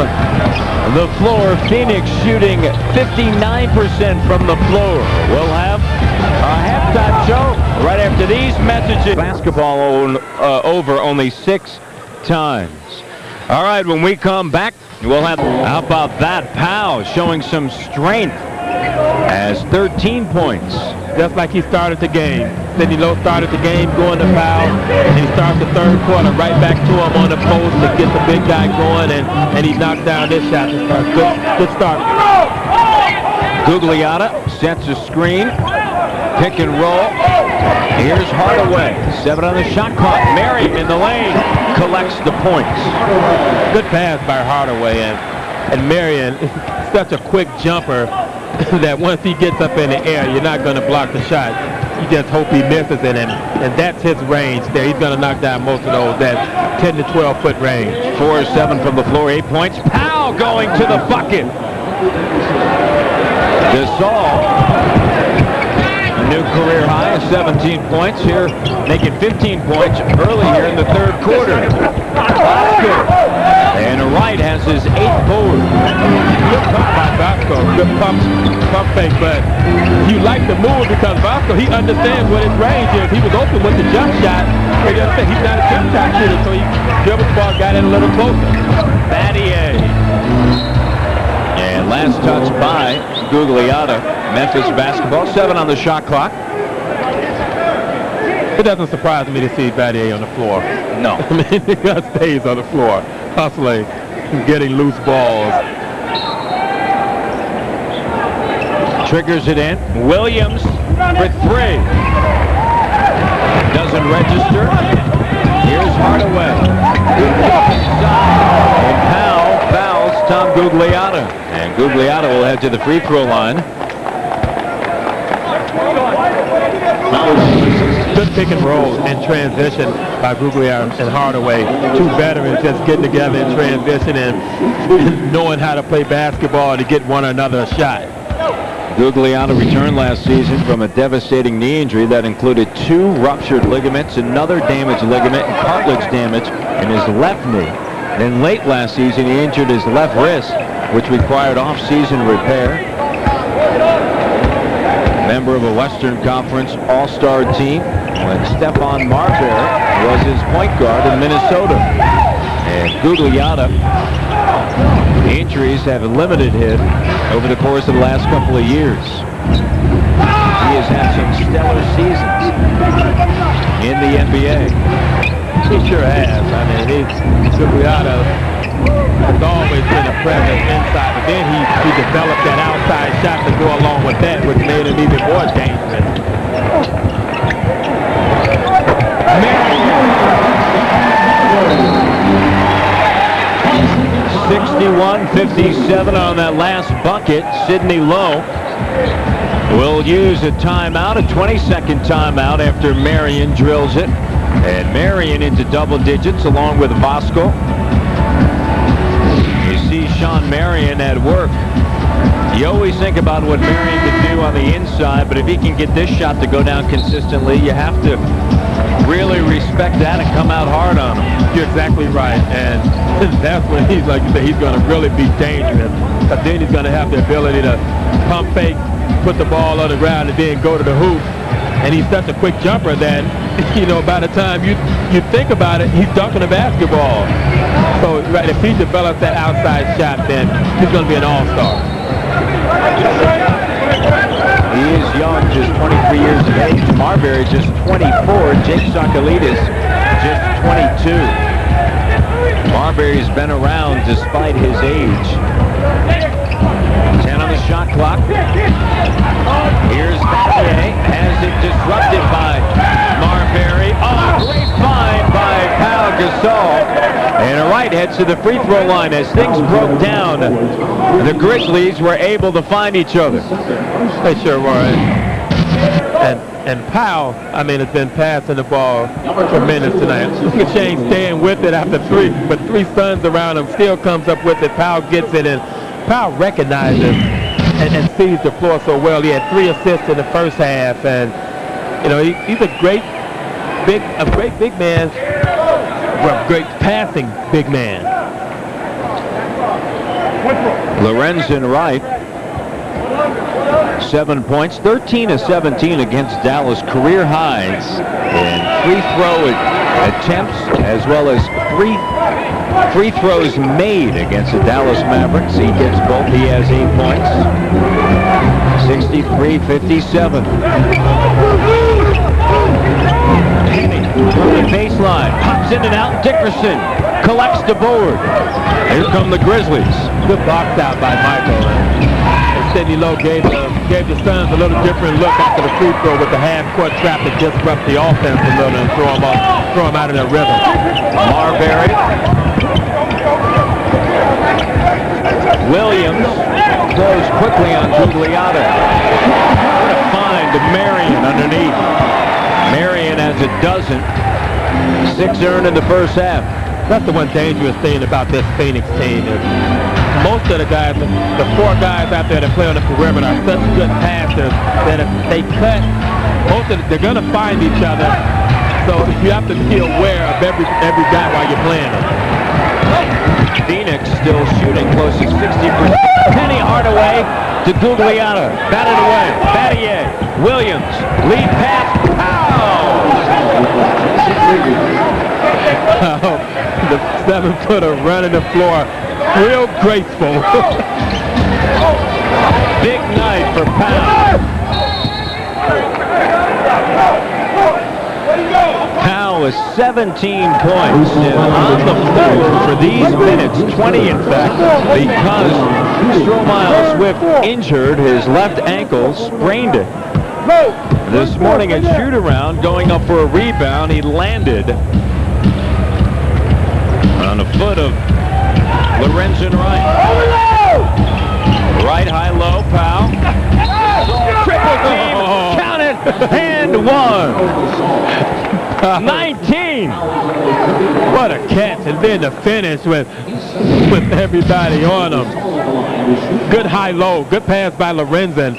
the floor. Phoenix shooting 59% from the floor. We'll have a halftime show right after these messages. Basketball over only 6 times. All right, when we come back, we'll have, how about that? Powell showing some strength as 13 points. Just like he started the game. Sidney Lowe started the game going to foul, and he starts the third quarter right back to him on the post to get the big guy going, and he knocked down this shot to start. Good start. Gugliotta sets a screen. Pick and roll. Here's Hardaway. 7 on the shot clock. Merriam in the lane collects the points. Good pass by Hardaway, and Marion, such a quick jumper that once he gets up in the air, you're not going to block the shot. You just hope he misses it, and that's his range there. He's going to knock down most of those, that 10 to 12 foot range. 4 of 7 from the floor, 8 points. Powell going to the bucket. Gasol, a new career high of 17 points here, making 15 points early here in the third quarter. And Wright has his 8th board. Good pump by Voskuhl. Good pump fake, but you like the move because Voskuhl, he understands what his range is. He was open with the jump shot. He's not a jump shot shooter, so he dribbled the ball, got it in a little closer. Battier. And last touch by Gugliotta. Memphis basketball. 7 on the shot clock. It doesn't surprise me to see Battier on the floor. No. I mean, he just stays on the floor, hustling, getting loose balls. Triggers it in. Williams for 3. Doesn't register. Here's Hardaway. And Powell fouls Tom Gugliotta. And Gugliotta will head to the free throw line. Good pick and roll and transition by Gugliotta and Hardaway. 2 veterans just getting together in transition and knowing how to play basketball to get one another a shot. Gugliotta returned last season from a devastating knee injury that included 2 ruptured ligaments, another damaged ligament, and cartilage damage in his left knee. Then late last season, he injured his left wrist, which required off-season repair. Member of a Western Conference All-Star team when Stephon Marbury was his point guard in Minnesota. And Gugliotta, injuries have limited him over the course of the last couple of years. He has had some stellar seasons in the NBA. He sure has. I mean, Gugliotta has always been a presence inside, but then he developed that outside shot to go along with that, which made him even more dangerous. 61-57 on that last bucket. Sidney Lowe will use a timeout, a 20-second timeout after Marion drills it. And Marion into double digits along with Bosco. You see Sean Marion at work. You always think about what Marion can do on the inside, but if he can get this shot to go down consistently, you have to really respect that and come out hard on him. You're exactly right, and that's when he's, like you say, he's going to really be dangerous. But then he's going to have the ability to pump fake, put the ball on the ground, and then go to the hoop. And he's such a quick jumper that, you know, by the time you think about it, he's dunking the basketball. So, right, if he develops that outside shot, then he's going to be an all-star. He is young, just 23 years of age. Marbury just 24. Jake Sakalidis just 22. Marbury's been around despite his age. 10 on the shot clock. Here's Battier. Has it disrupted by Marbury. Oh, great find by Pau Gasol. And a right heads to the free throw line. As things broke down, the Grizzlies were able to find each other. They sure were. And Powell, I mean, has been passing the ball tremendous tonight. Look at Shane staying with it after 3, but 3 stuns around him, still comes up with it. Powell gets it, and Powell recognizes and sees the floor so well. He had 3 assists in the first half, and you know he's a great big man, a great passing big man. Lorenzen Wright, 7 points, 13 of 17 against Dallas, career highs in free throw attempts as well as 3 free throws made against the Dallas Mavericks. He gets both. He has 8 points. 63-57. Henny from the baseline, pops in and out. Dickerson collects the board. Here come the Grizzlies. Good box out by Michael. And Sidney Lowe gave the Suns a little different look after the free throw with the half-court trap to disrupt the offense a little and throw them out of their rhythm. Marbury. Williams throws quickly on Gugliotta. What a find to Marion underneath. Marion has a dozen. 6 earned in the first half. That's the one dangerous thing about this Phoenix team is most of the guys, the 4 guys out there that play on the perimeter are such good passers that if they cut, they're going to find each other. So you have to be aware of every guy while you're playing them. Phoenix still shooting close to 60%. Penny Hardaway to Gugliotta. Batted away. Battier. Williams. Lead pass. Pow! 7-footer running the floor, real graceful. Big night for Powell. Powell with 17 points and on the floor for these minutes, 20 in fact, because Stromile Swift injured his left ankle, sprained it. This morning at shoot-around, going up for a rebound, he landed on the foot of Lorenzen Wright. Right, high, low, Powell. Triple team, count it, and one. 19. What a catch, and then the finish with everybody on him. Good high-low, good pass by Lorenzen.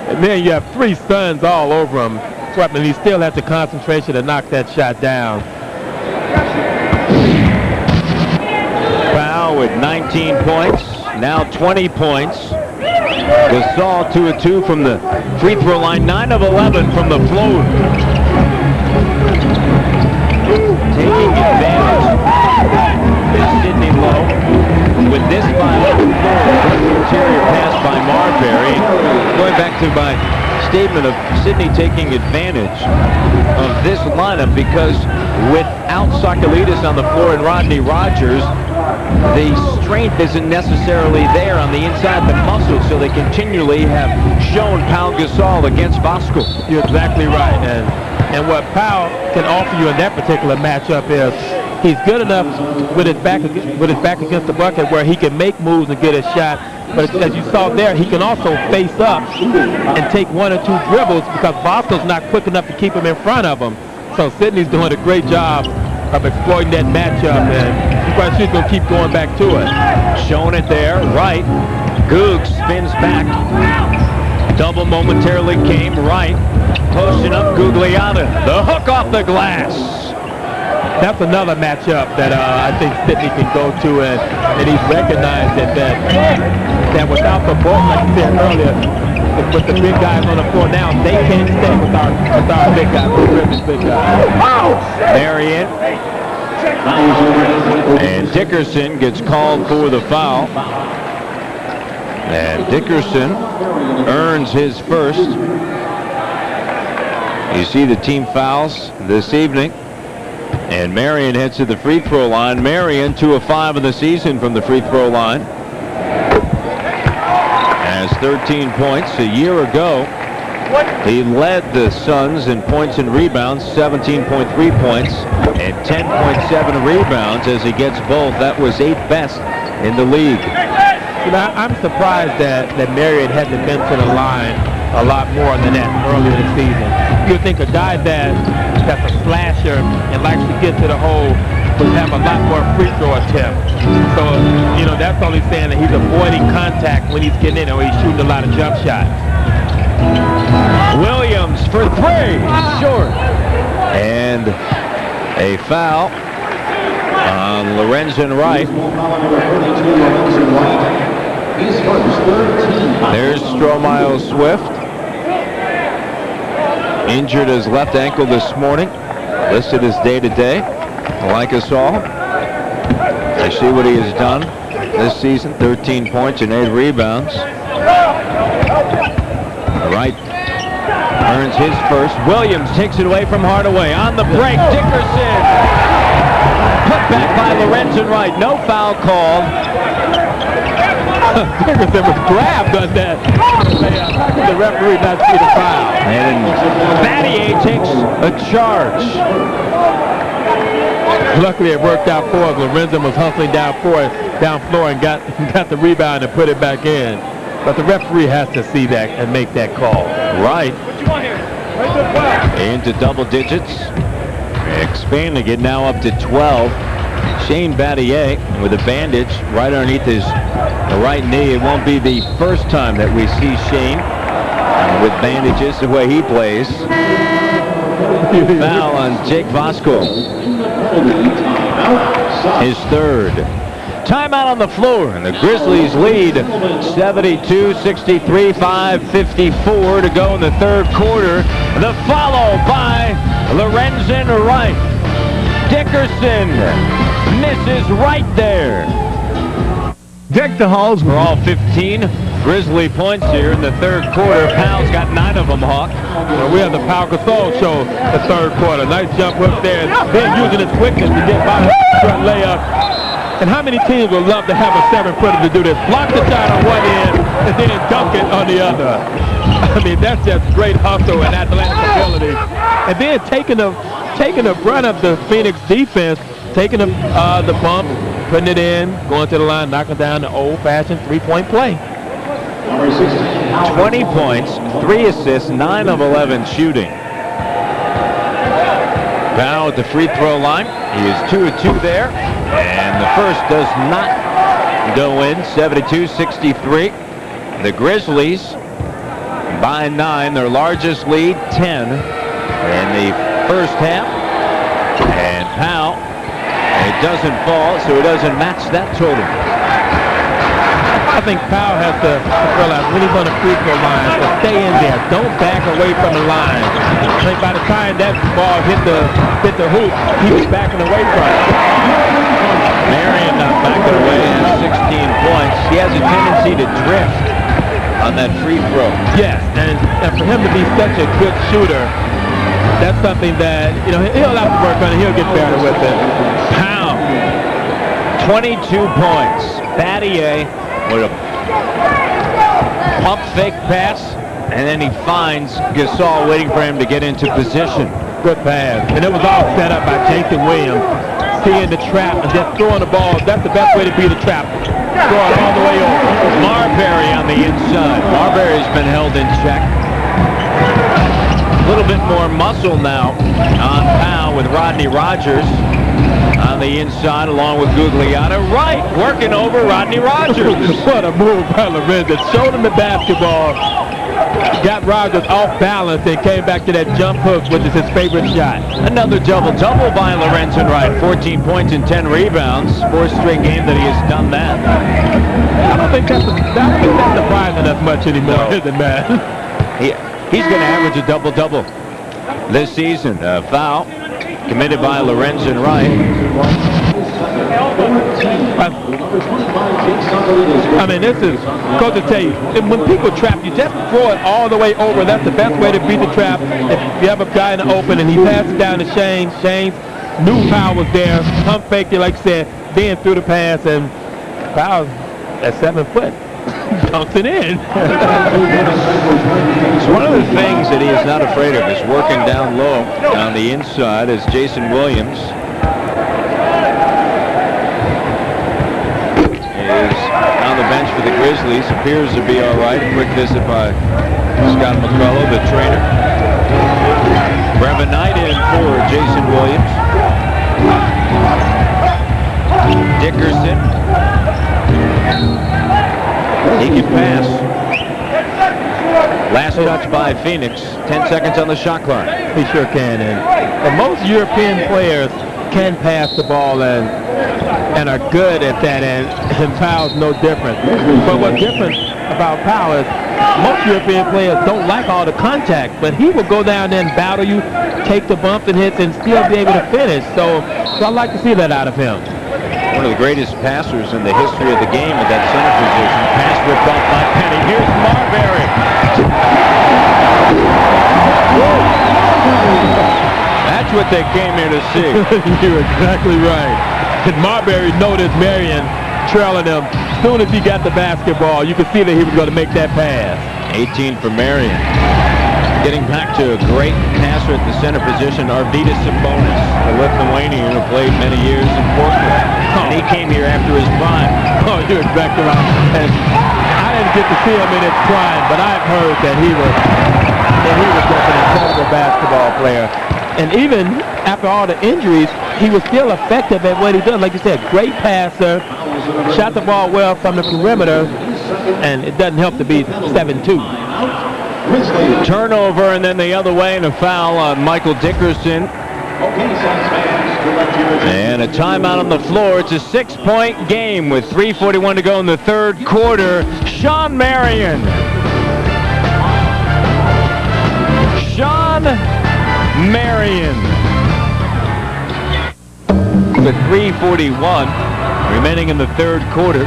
And then you have three Suns all over him. And he still has the concentration to knock that shot down. Powell with 19 points, now 20 points. Gasol 2 of 2 from the free throw line, 9 of 11 from the float. Taking advantage is Sidney Lowe with this interior pass by Marbury. Going back to my statement of Sidney taking advantage of this lineup, because without Sakalidis on the floor and Rodney Rogers, the strength isn't necessarily there on the inside, the muscle, so they continually have shown Pau Gasol against Vasco. You're exactly right, and what Powell can offer you in that particular matchup is he's good enough with his back against the bucket where he can make moves and get a shot. But as you saw there, he can also face up and take one or two dribbles because Bosco's not quick enough to keep him in front of him. So Sidney's doing a great job of exploiting that matchup, and I'm quite sure he's going to keep going back to it. Showing it there, right. Goog spins back. Double momentarily came right. Posting up Gugliotta. The hook off the glass. That's another matchup that I think Sidney can go to, and he's recognized that without the ball, like you said earlier, with the big guys on the floor now, they can't stay with our big guys, with big guys. Marion. And Dickerson gets called for the foul. And Dickerson earns his first. You see the team fouls this evening. And Marion heads to the free throw line. Marion 2 of 5 of the season from the free throw line. Has 13 points. A year ago, he led the Suns in points and rebounds, 17.3 points and 10.7 rebounds as he gets both. That was 8th best in the league. You know, I'm surprised that Marion hasn't been to the line a lot more than that earlier this season. You would think a guy that's a slasher and likes to get to the hole would have a lot more free throw attempts. So, you know, that's only saying that he's avoiding contact when he's getting in or he's shooting a lot of jump shots. Williams for 3, short. And a foul on Lorenzen Wright. There's Stromile Swift. Injured his left ankle this morning. Listed as day-to-day. Like us all. I see what he has done this season. 13 points and 8 rebounds. Wright earns his first. Williams takes it away from Hardaway. On the break, Dickerson. Put back by Lorenzen Wright. No foul called. Dickerson was grabbed on that. The referee not see the foul. And Battier takes a charge. Luckily it worked out for us. Lorenzen was hustling down floor and got the rebound and put it back in. But the referee has to see that and make that call. Right. Into double digits. Expanding it now up to 12. Shane Battier with a bandage right underneath his right knee. It won't be the first time that we see Shane with bandages the way he plays. Foul on Jake Vasco. His third. Timeout on the floor, and the Grizzlies lead 72-63, 5:54 to go in the third quarter. The follow by Lorenzen Wright. Dickerson misses right there. Deck the halls For all 15 Grizzly points here in the third quarter. Powell's got 9 of them, Hawk. So we have the Pau Gasol show the third quarter. Nice jump hook there. Then using his quickness to get by the front layup. And how many teams would love to have a 7-footer to do this? Block the shot on one end and then dunk it on the other. I mean, that's just great hustle and athletic ability. And then taking the brunt of the Phoenix defense, taking the bump, putting it in, going to the line, knocking down the old-fashioned three-point play. 20 points, 3 assists, 9 of 11 shooting. Powell at the free throw line. He is 2 of 2 there. And the first does not go in, 72-63. The Grizzlies by 9, their largest lead, 10 in the first half. And Powell, it doesn't fall, so it doesn't match that total. I think Powell has to realize when he's on the free throw line to stay in there. Don't back away from the line. I think by the time that ball hit the hoop, he was backing away from it. Marion not backing away, has 16 points. He has a tendency to drift on that free throw. Yes, and for him to be such a good shooter, that's something that, you know, he'll have to work on it. He'll get better with it. Powell, 22 points. Battier with a pump fake pass, and then he finds Gasol waiting for him to get into position. Good pass. And it was all set up by Jason Williams. Seeing the trap and just throwing the ball. That's the best way to beat a trap. Throw it all the way over. Marbury on the inside. Marbury's been held in check. A little bit more muscle now on Powell with Rodney Rogers on the inside along with Gugliotta. Right, working over Rodney Rogers. What a move by Lorenzen. Showed him the basketball. Got Rogers off balance and came back to that jump hook, which is his favorite shot. Another double-double by Lorenzen Wright. 14 points and 10 rebounds. 4th straight game that he has done that. I don't think that's surprising us much anymore, is it, man? He's going to average a double-double this season. Foul committed by Lorenzen Wright. I mean, this is, Coach will tell you, when people trap, you just throw it all the way over. That's the best way to beat the trap. If you have a guy in the open and he passes down to Shane, knew Powell was there, pump faked it, like I said, then threw the pass, and Powell at 7 foot. Dunks it in. It's one of the things that he is not afraid of is working down low on the inside as Jason Williams is on the bench for the Grizzlies. Appears to be all right. A quick visit by Scott McCullough, the trainer. Brevin Knight in for Jason Williams. Dickerson. He can pass. Last touch by Phoenix. 10 seconds on the shot clock. He sure can. And most European players can pass the ball and are good at that, and Powell's no different. But what's different about Powell is most European players don't like all the contact, but he will go down there and battle you, take the bumps and hits, and still be able to finish. So I like to see that out of him. One of the greatest passers in the history of the game at that center position. Pass ripped off by Penny. Here's Marbury. That's what they came here to see. You're exactly right. And Marbury noticed Marion trailing him. As soon as he got the basketball, you could see that he was going to make that pass. 18 for Marion. Getting back to a great passer at the center position, Arvydas Sabonis, the Lithuanian who played many years in Portland. And he came here after his prime. Oh, you're exactly right. And I didn't get to see him in his prime, but I've heard that he was just an incredible basketball player. And even after all the injuries, he was still effective at what he does. Like you said, great passer, shot the ball well from the perimeter, and it doesn't help to be 7-2. Turnover, and then the other way, and a foul on Michael Dickerson. And a timeout on the floor. It's a 6-point game with 3:41 to go in the third quarter. Sean Marion. Sean Marion. The with 3:41 remaining in the third quarter.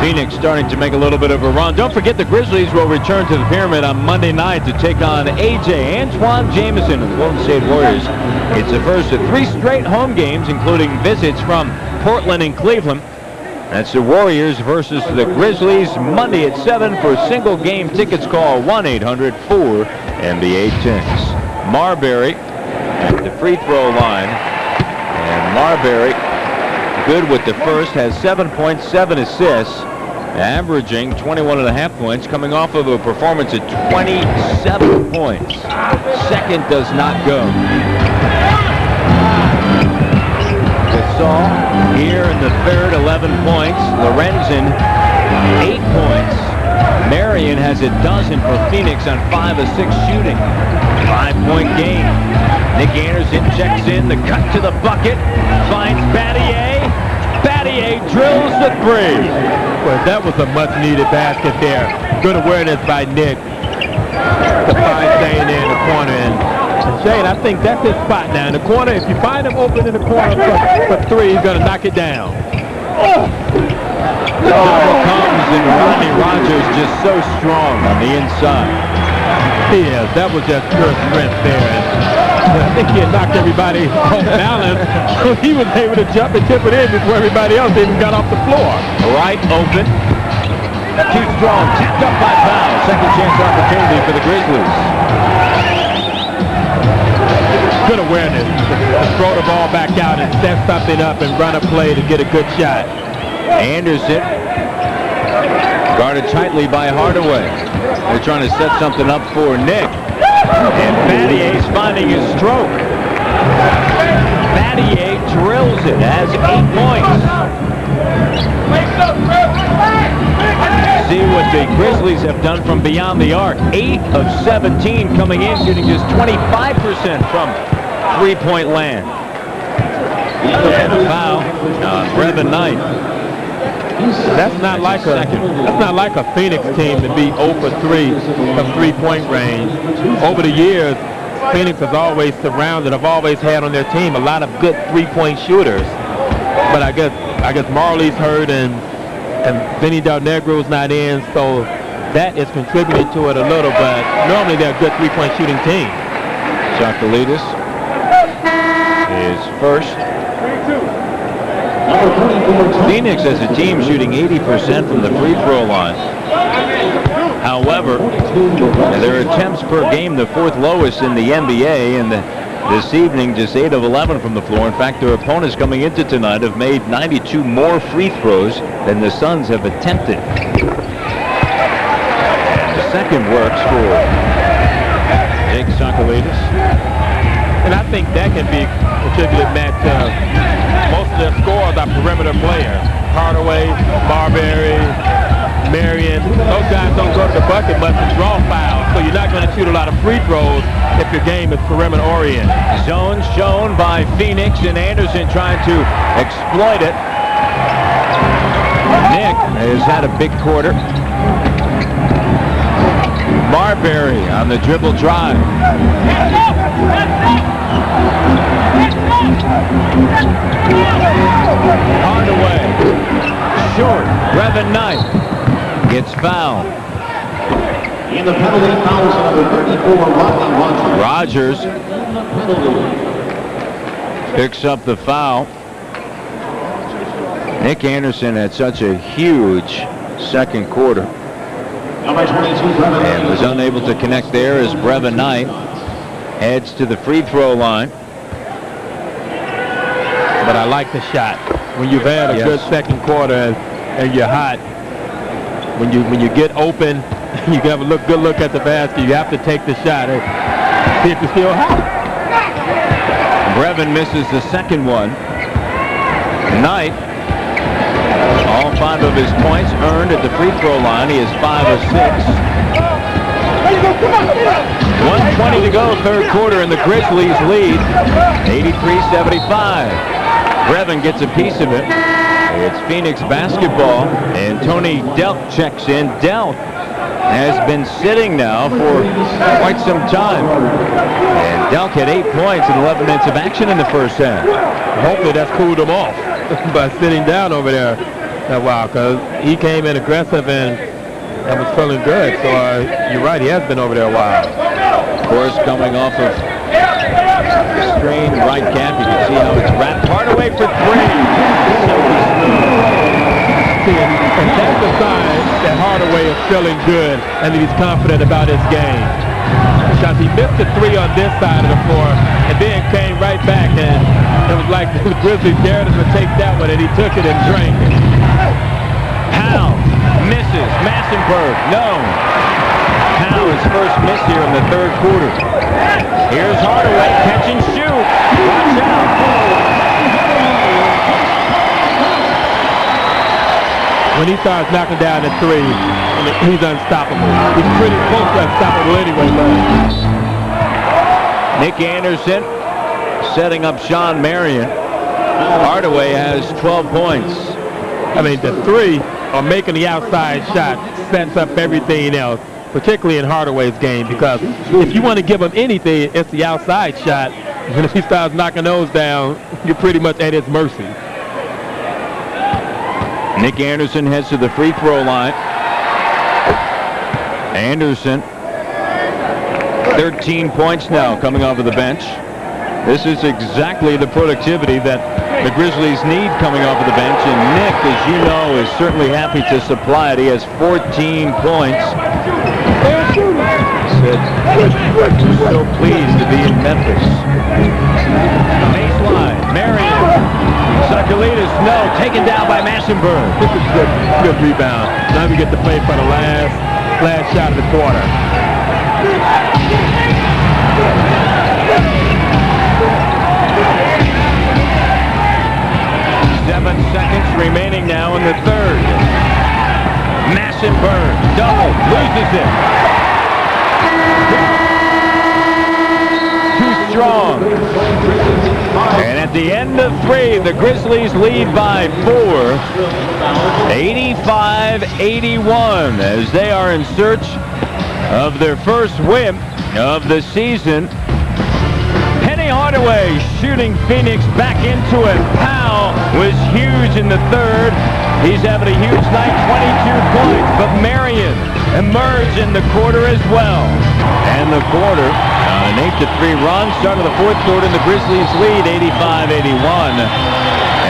Phoenix starting to make a little bit of a run. Don't forget the Grizzlies will return to the Pyramid on Monday night to take on Antoine Jameson of the Golden State Warriors. It's the first of 3 straight home games, including visits from Portland and Cleveland. That's the Warriors versus the Grizzlies Monday at 7. For single game tickets, call 1-800-4-NBA-TICKS. Marbury at the free throw line. And Marbury, good with the first, has 7 points, 7 assists, averaging 21.5 points, coming off of a performance at 27 points. Second does not go. Gasol here in the third, 11 points. Lorenzen, 8 points. Marion has a dozen for Phoenix on 5 of 6 shooting. 5-point game. Nick Anderson checks in, the cut to the bucket, finds Battier. Battier drills the 3. Well, that was a much-needed basket there. Good awareness by Nick to find Shane there in the corner. And Shane, I think that's his spot now in the corner. If you find him open in the corner for 3, he's going to knock it down. The double comes, and Rodney Rogers just so strong on the inside. Yes, that was just pure strength there. And I think he had knocked everybody off balance, so he was able to jump and tip it in before everybody else even got off the floor. Right open. Too strong. Tapped up by Powell. Second chance opportunity for the Grizzlies. Good awareness to throw the ball back out and set something up and run a play to get a good shot. Anderson guarded tightly by Hardaway. They're trying to set something up for Nick. And Battier's finding his stroke. Battier drills it, has 8 points. See what the Grizzlies have done from beyond the arc. 8 of 17 coming in, shooting just 25% from three-point land. And a foul, Brevin Knight. That's not like a Phoenix team to be 0 for 3 from three-point range. Over the years, Phoenix has always surrounded, have always had on their team a lot of good three-point shooters. But I guess Marley's hurt and Vinny Del Negro's not in, so that is contributing to it a little. But normally they're a good three-point shooting team. Chocolidis is first. Phoenix as a team shooting 80% from the free throw line. However, their attempts per game the 4th lowest in the NBA, and this evening just 8 of 11 from the floor. In fact, their opponents coming into tonight have made 92 more free throws than the Suns have attempted. And the second works for Jake Chocolidis. And I think that can be attributed, Matt, to most of their scores are perimeter players. Hardaway, Marbury, Marion. Those guys don't go to the bucket much and draw fouls, so you're not going to shoot a lot of free throws if your game is perimeter oriented. Zone shown by Phoenix, and Anderson trying to exploit it. Nick has had a big quarter. Marbury on the dribble drive. Hardaway, short. Brevin Knight gets fouled. In the penalty, fouls number 34, Rodney Rogers picks up the foul. Nick Anderson had such a huge second quarter and was unable to connect there as Brevin Knight heads to the free throw line. But I like the shot. When you've had a good second quarter and you're hot, when you get open, you have a good look at the basket. You have to take the shot. See if you're still hot. Brevin misses the second one. Knight, all 5 of his points earned at the free throw line. He has 5 of 6. 1:20 to go, third quarter, and the Grizzlies lead 83-75. Brevin gets a piece of it. It's Phoenix basketball, and Tony Delk checks in. Delk has been sitting now for quite some time. And Delk had 8 points in 11 minutes of action in the first half. Hopefully that's cooled him off by sitting down over there a while, because he came in aggressive and was feeling good. So you're right, he has been over there a while. Of course, coming off of the strained right calf, you can see how it's wrapped. Hardaway for 3. Silky smooth. See, and that's a sign that Hardaway is feeling good and that he's confident about his game. Because he missed the 3 on this side of the floor and then came right back, and it was like the Grizzlies dared him to take that one, and he took it and drank it. Powell misses. Massenberg, no. Powell his first miss here in the third quarter. Here's Hardaway, catch and shoot. Watch out. When he starts knocking down the 3, he's unstoppable. He's pretty close to unstoppable anyway, but Nick Anderson setting up Sean Marion. Hardaway has 12 points. I mean, the 3 or making the outside shot sets up everything else, particularly in Hardaway's game, because if you want to give him anything, it's the outside shot. And if he starts knocking those down, you're pretty much at his mercy. Nick Anderson heads to the free throw line. Anderson, 13 points now coming off of the bench. This is exactly the productivity that the Grizzlies need coming off of the bench, and Nick, as you know, is certainly happy to supply it. He has 14 points. Said, so pleased to be in Memphis. Baseline, Marion. Sakulitis, no, taken down by Massenberg. This is good rebound. Now we get to play for the last shot of the quarter. 7 seconds remaining now in the third. Massenberg, double, loses it. Too strong. And at the end of 3, the Grizzlies lead by 4, 85-81, as they are in search of their first win of the season. Penny Hardaway shooting Phoenix back into it. Powell was huge in the third. He's having a huge night, 22 points, but Marion emerged in the quarter as well. And the quarter, an 8-3 run, start of the fourth quarter, and the Grizzlies lead 85-81.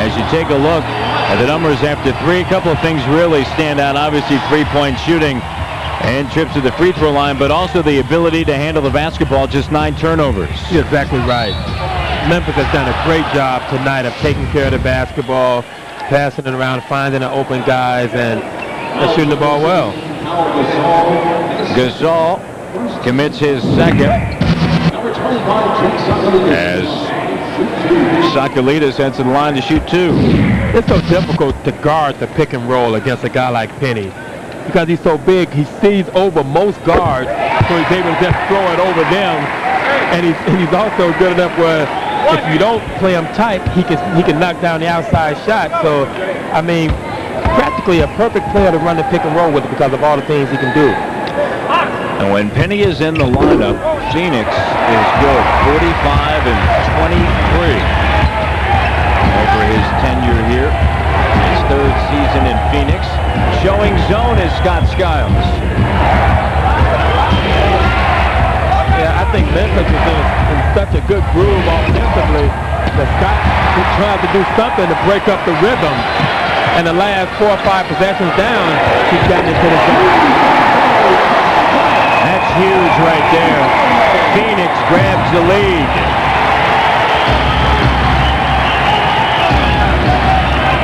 As you take a look at the numbers after 3, a couple of things really stand out. Obviously, three-point shooting and trips to the free throw line, but also the ability to handle the basketball, just 9 turnovers. You're exactly right. Memphis has done a great job tonight of taking care of the basketball, passing it around, finding the open guys, and shooting the ball well. Gasol commits his second, as Sakulitis heads to the line to shoot 2. It's so difficult to guard the pick and roll against a guy like Penny, because he's so big. He sees over most guards, so he's able to just throw it over them. And he's also good enough where if you don't play him tight, he can knock down the outside shot. So, I mean, practically a perfect player to run the pick and roll with because of all the things he can do. And when Penny is in the lineup, Phoenix is good, 45-23 over his tenure here. His third season in Phoenix. Showing zone is Scott Skiles. Yeah, I think Memphis is in such a good groove offensively that Scott tried to do something to break up the rhythm. And the last 4 or 5 possessions down, he's gotten into the zone. That's huge right there. Phoenix grabs the lead.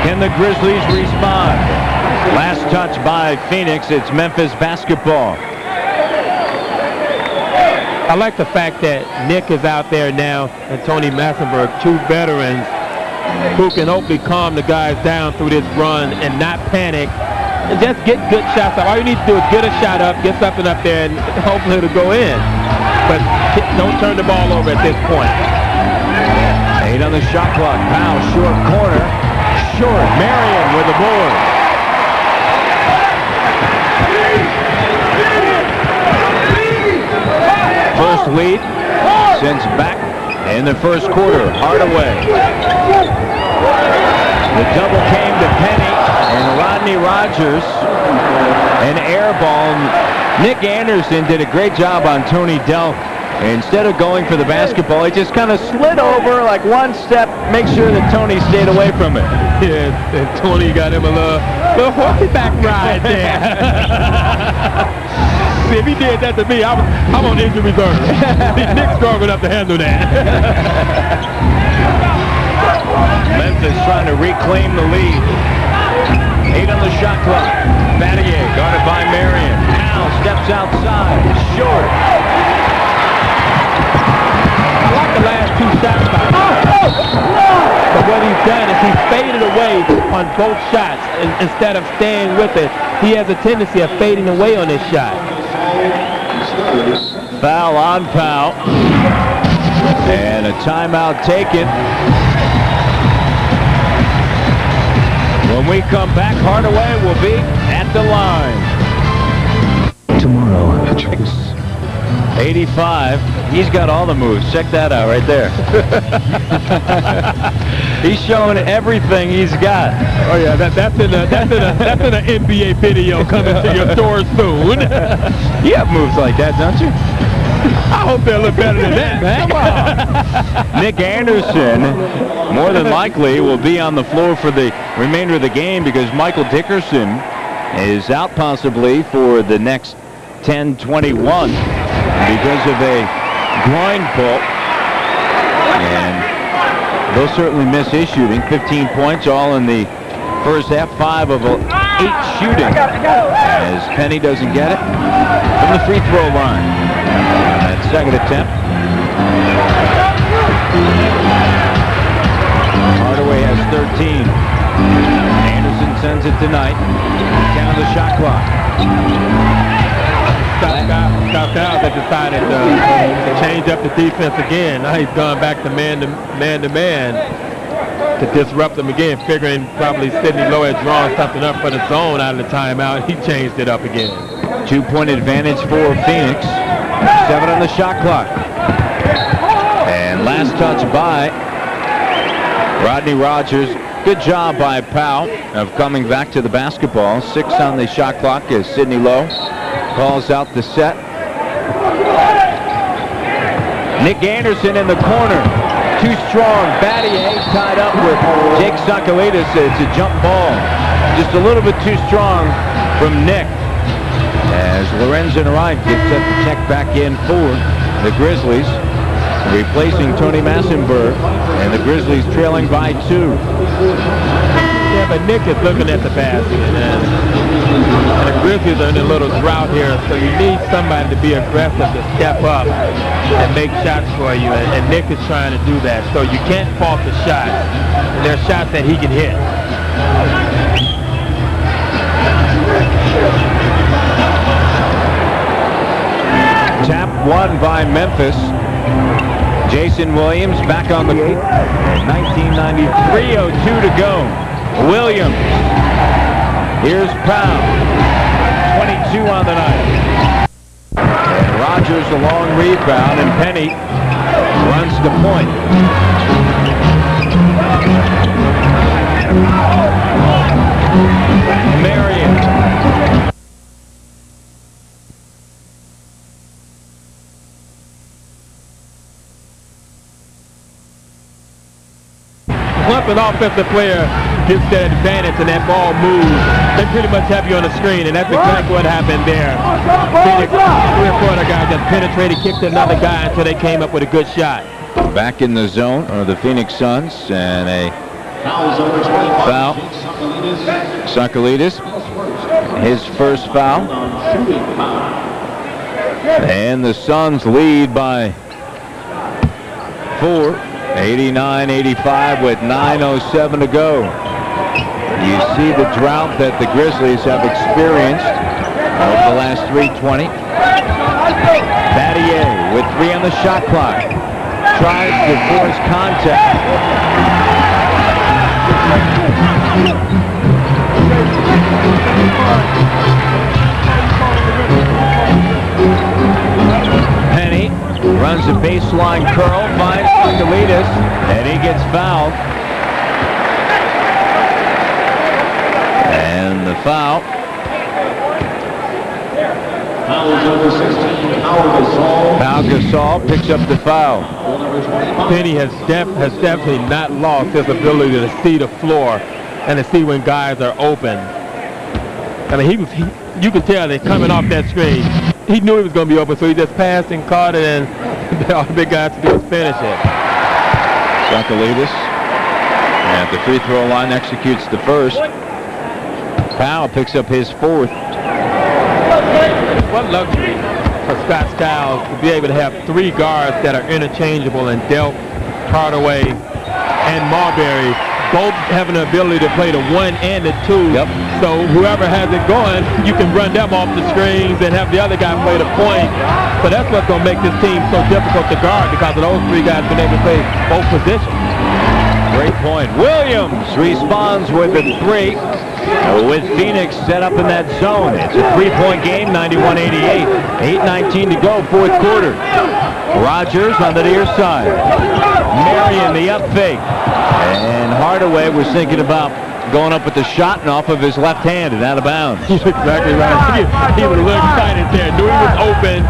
Can the Grizzlies respond? Last touch by Phoenix. It's Memphis basketball. I like the fact that Nick is out there now and Tony Massenberg, 2 veterans who can hopefully calm the guys down through this run and not panic and just get good shots up. All you need to do is get a shot up, get something up there, and hopefully it'll go in. But don't turn the ball over at this point. 8 on the shot clock. Powell, short corner. Short. Marion with the board. first lead since back in the first quarter. Hardaway. The double came to Penny and Rodney Rogers. An air ball. Nick Anderson did a great job on Tony Delk. Instead of going for the basketball, he just kind of slid over like one step, make sure that Tony stayed away from it. Yeah, and Tony got him a little horseback ride there. See, if he did that to me, I'm on injury reserve. Nick's strong enough to handle that. Memphis trying to reclaim the lead. 8 on the shot clock. Battier guarded by Marion. Al steps outside. Short. I like the last 2 shots by him. But what he's done is he's faded away on both shots instead of staying with it. He has a tendency of fading away on his shot. Foul on Powell. And a timeout taken. When we come back, Hardaway will be at the line. Tomorrow. 85. He's got all the moves. Check that out right there. He's showing everything he's got. Oh yeah, that's in an NBA video coming to your store soon. You have moves like that, don't you? I hope they'll look better than that, man. Come on. Nick Anderson, more than likely, will be on the floor for the remainder of the game because Michael Dickerson is out possibly for the next 10-21 because of a groin pull. And they'll certainly miss his shooting. 15 points all in the first half, 5 of 8 shooting. As Penny doesn't get it from the free throw line. That second attempt. Hardaway has 13. Anderson sends it tonight. Down the shot clock. Scott Fowles has decided to change up the defense again. Now he's gone back to man to man to disrupt them again, figuring probably Sidney Lowe had drawn something up for the zone out of the timeout. He changed it up again. 2-point advantage for Phoenix. 7 on the shot clock. And last touch by Rodney Rogers. Good job by Powell of coming back to the basketball. 6 on the shot clock as Sidney Lowe calls out the set. Nick Anderson in the corner. Too strong. Battier tied up with Jake Sakalidis. It's a jump ball. Just a little bit too strong from Nick. As Lorenzen Wright gets set to check back in for the Grizzlies, replacing Tony Massenberg, and the Grizzlies trailing by 2. Yeah, but Nick is looking at the basket, and the Grizzlies are in a little drought here, so you need somebody to be aggressive to step up and make shots for you, and Nick is trying to do that. So you can't fault the shots, and there are shots that he can hit. Tap one by Memphis. Jason Williams back on the 1993, 0-2 to go. Williams. Here's Powell. 22 on the night. And Rogers a long rebound, and Penny runs the point. Marion. Once an offensive player gets that advantage and that ball moves, they pretty much have you on the screen, and that's exactly what happened there. Phoenix, 3 or 4 other guys just penetrated, kicked another guy until they came up with a good shot. Back in the zone are the Phoenix Suns, and a foul. Sakalidis, his first foul. And the Suns lead by 4. 89-85 with 9:07 to go. You see the drought that the Grizzlies have experienced over the last 3:20. Battier with 3 on the shot clock. Tries to force contact. Penny a baseline curl, finds Sakalides, and he gets fouled. And the foul. Fouls over 16. Pau Gasol picks up the foul. Penny has definitely not lost his ability to see the floor and to see when guys are open. I mean, you can tell that coming off that screen, he knew he was going to be open, so he just passed and caught it, and all the big guys to do is finish it. Sakalides at the free throw line executes the first. Powell picks up his fourth. What luxury for Scott Skiles to be able to have three guards that are interchangeable, and Delp, Hardaway, and Marbury both having the ability to play the 1 and the 2. Yep. So whoever has it going, you can run them off the screens and have the other guy play the point. So that's what's going to make this team so difficult to guard, because of those three guys being able to play both positions. Great point. Williams responds with a three. With Phoenix set up in that zone. It's a three-point game, 91-88. 8:19 to go, fourth quarter. Rogers on the near side. Marion, the up fake. And Hardaway was thinking about going up with the shot and off of his left hand and out of bounds. He's exactly right. He was a little excited there. Knew he was open.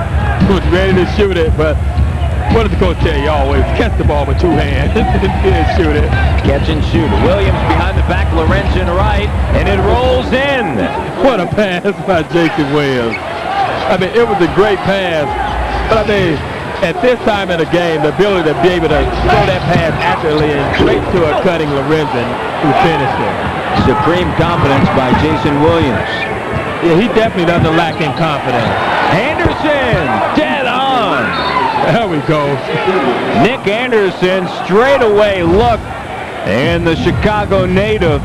Was ready to shoot it, but what did the coach tell you always? Catch the ball with two hands and shoot it. Catch and shoot. Williams behind the back, Lorenzen right, and it rolls in. What a pass by Jason Williams. I mean, it was a great pass, but I mean, at this time in the game, the ability to be able to throw that pass accurately and straight to a cutting Lorenzen who finished it. Supreme confidence by Jason Williams. Yeah, he definitely doesn't lack in confidence. Anderson, dead on. There we go. Nick Anderson, straight away look, and the Chicago native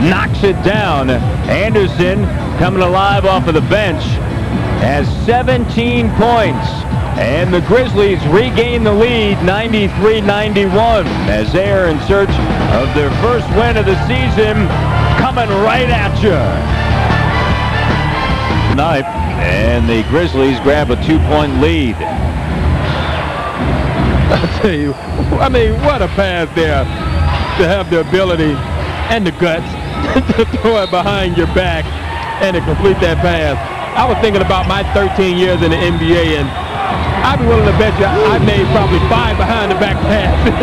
knocks it down. Anderson, coming alive off of the bench, has 17 points. And the Grizzlies regain the lead, 93-91, as they are in search of their first win of the season, coming right at you. Tonight, and the Grizzlies grab a 2-point lead. I tell you, I mean, what a pass there to have the ability and the guts to throw it behind your back and to complete that pass. I was thinking about my 13 years in the NBA, and I'd be willing to bet you I made probably 5 behind-the-back passes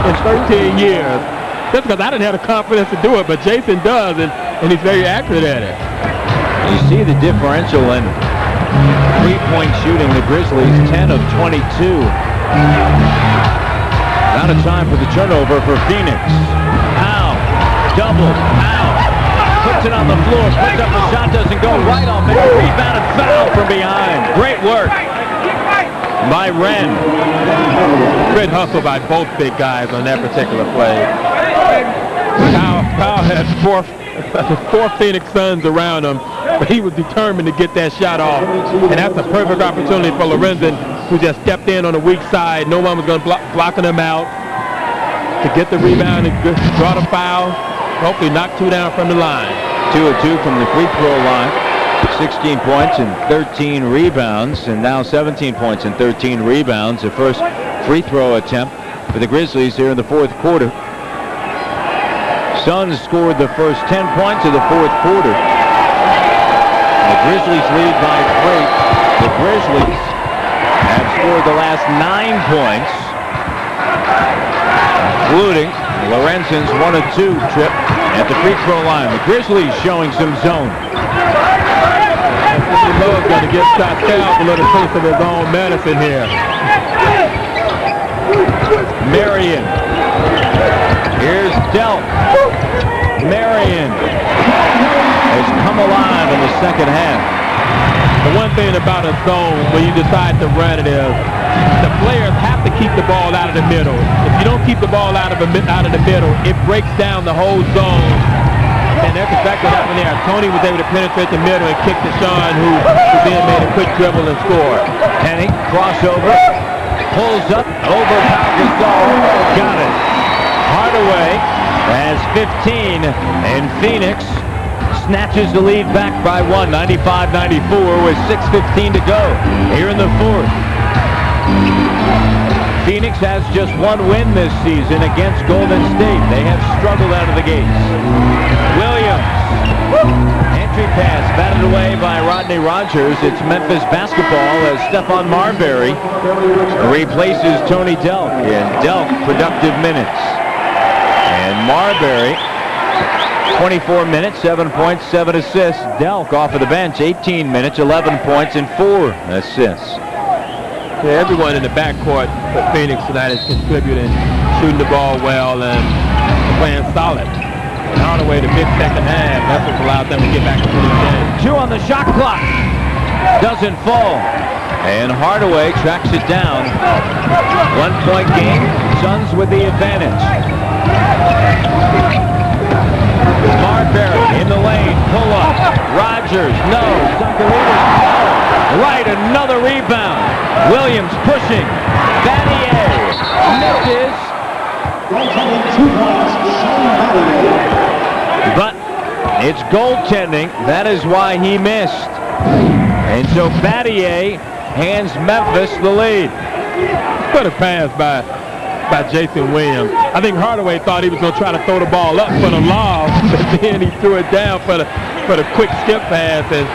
in 13 years. That's because I didn't have the confidence to do it, but Jason does, and he's very accurate at it. You see the differential in three-point shooting. The Grizzlies 10 of 22. Out of time for the turnover for Phoenix. Powell, double, Powell puts it on the floor, puts up the shot, doesn't go right off it. Rebound and foul from behind. Great work by Wren. Great hustle by both big guys on that particular play. Powell had four Phoenix Suns around him, but he was determined to get that shot off. And that's a perfect opportunity for Lorenzen, who just stepped in on the weak side. No one was going to blocking him out, to get the rebound and draw the foul. Hopefully knock 2 down from the line. 2 of 2 from the free throw line. 16 points and 13 rebounds, and now 17 points and 13 rebounds. The first free throw attempt for the Grizzlies here in the fourth quarter. Suns scored the first 10 points of the fourth quarter. The Grizzlies lead by 3. The Grizzlies have scored the last 9 points, including Lorenzen's 1 of 2 trip at the free throw line. The Grizzlies showing some zone. Lowe's going to give Scott Skiles a little taste of his own medicine here. Marion. Here's Delp. Marion has come alive in the second half. The one thing about a zone when you decide to run it is the players have to keep the ball out of the middle. If you don't keep the ball out of the middle, it breaks down the whole zone. And that's exactly what happened there. Tony was able to penetrate the middle and kick to Sean, who then made a quick dribble and score. Henning, crossover, pulls up, over Pau Gasol, got it. Hardaway has 15, and Phoenix snatches the lead back by 1, 95-94, with 6:15 to go here in the fourth. Phoenix has just one win this season against Golden State. They have struggled out of the gates. Williams. Entry pass batted away by Rodney Rogers. It's Memphis basketball as Stephon Marbury replaces Tony Delk. And Delk, productive minutes. And Marbury, 24 minutes, 7 points, 7 assists. Delk off of the bench, 18 minutes, 11 points, and 4 assists. Yeah, everyone in the backcourt for Phoenix tonight is contributing, shooting the ball well, and playing solid. And Hardaway, the big second half, that's what allowed them to get back into the game. 2 on the shot clock. Doesn't fall. And Hardaway tracks it down. 1-point game. Suns with the advantage. Marbury in the lane. Pull up. Rogers. No. Duncan right. Another rebound. Williams pushing. Battier misses. But it's goaltending. That is why he missed. And so Battier hands Memphis the lead. What a pass by Jason Williams. I think Hardaway thought he was going to try to throw the ball up for the lob, but then he threw it down for the quick skip pass and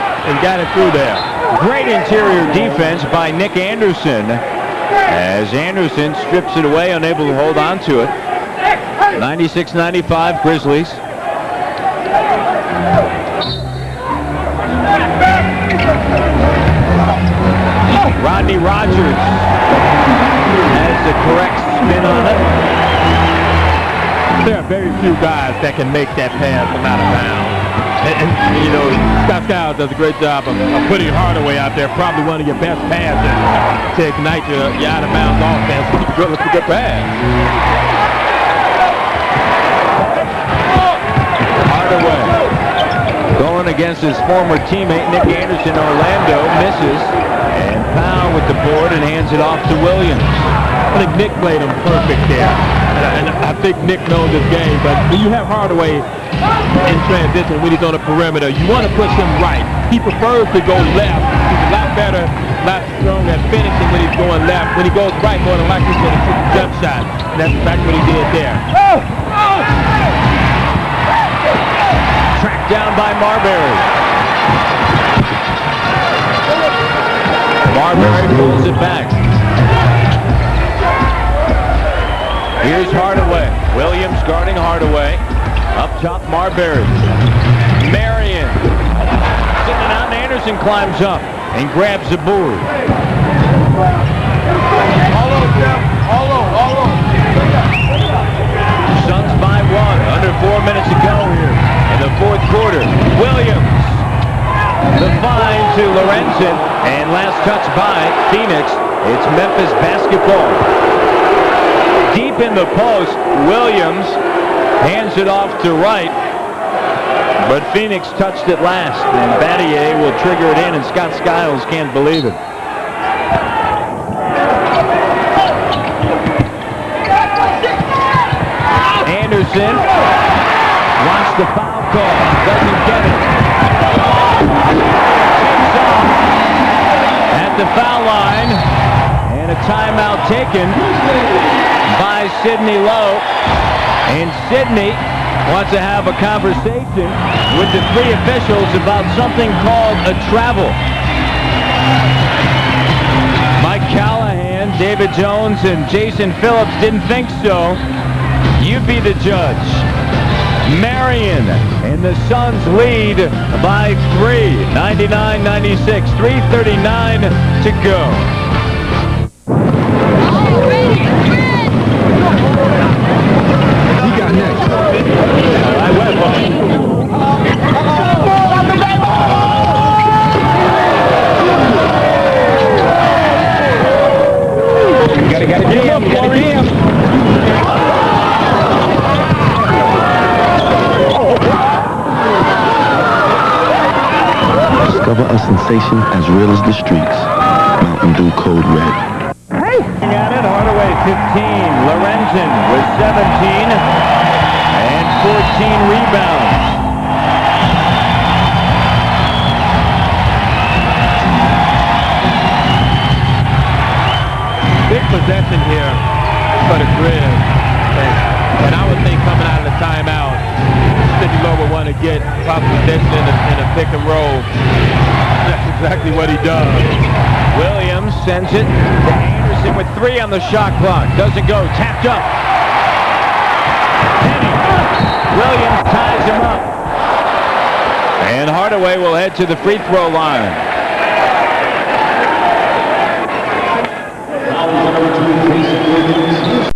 got it through there. Great interior defense by Nick Anderson as Anderson strips it away, unable to hold on to it. 96-95 Grizzlies. Rodney Rogers has the correct spin on it. There are very few guys that can make that pass from out of bounds. And you know, Scott Skiles does a great job of putting Hardaway out there, probably one of your best passes to ignite your out-of-bounds offense. It's a good pass. Hardaway going against his former teammate Nick Anderson. Orlando misses, and Powell with the board and hands it off to Williams. I think Nick played him perfect there, and I think Nick knows his game. But when you have Hardaway in transition, when he's on the perimeter, you want to push him right. He prefers to go left. He's a lot better, a lot stronger at finishing when he's going left. When he goes right, more than likely he's going to shoot a jump shot, and that's exactly what he did there. Tracked down by Marbury. Marbury pulls it back. Here's Hardaway. Williams guarding Hardaway. Up top, Marbury. Marion. Sitting out, and Anderson climbs up and grabs the board. Suns by 1. Under 4 minutes to go here in the fourth quarter. Williams. The find to Lorenzen. And last touch by Phoenix. It's Memphis basketball. Deep in the post, Williams hands it off to Wright, but Phoenix touched it last, and Battier will trigger it in, and Scott Skiles can't believe it. Anderson wants the foul call, doesn't get it. At the foul line, and a timeout taken by Sidney Lowe. And Sidney wants to have a conversation with the 3 officials about something called a travel. Mike Callahan, David Jones, and Jason Phillips didn't think so. You be the judge. Marion and the Suns lead by 3, 99-96, 3:39 to go. Discover a sensation as real as the streets. Mountain Dew Code Red. At it, Hardaway 15, Lorenzen with 17 and 14 rebounds. possession here for the Grizz. And I would think coming out of the timeout, Sidney Lowe would want to get proper possession in a pick and roll. That's exactly what he does. Williams sends it to Anderson with 3 on the shot clock. Doesn't go. Tapped up. Penny. Williams ties him up. And Hardaway will head to the free throw line. Foul number 2, Jason Williams.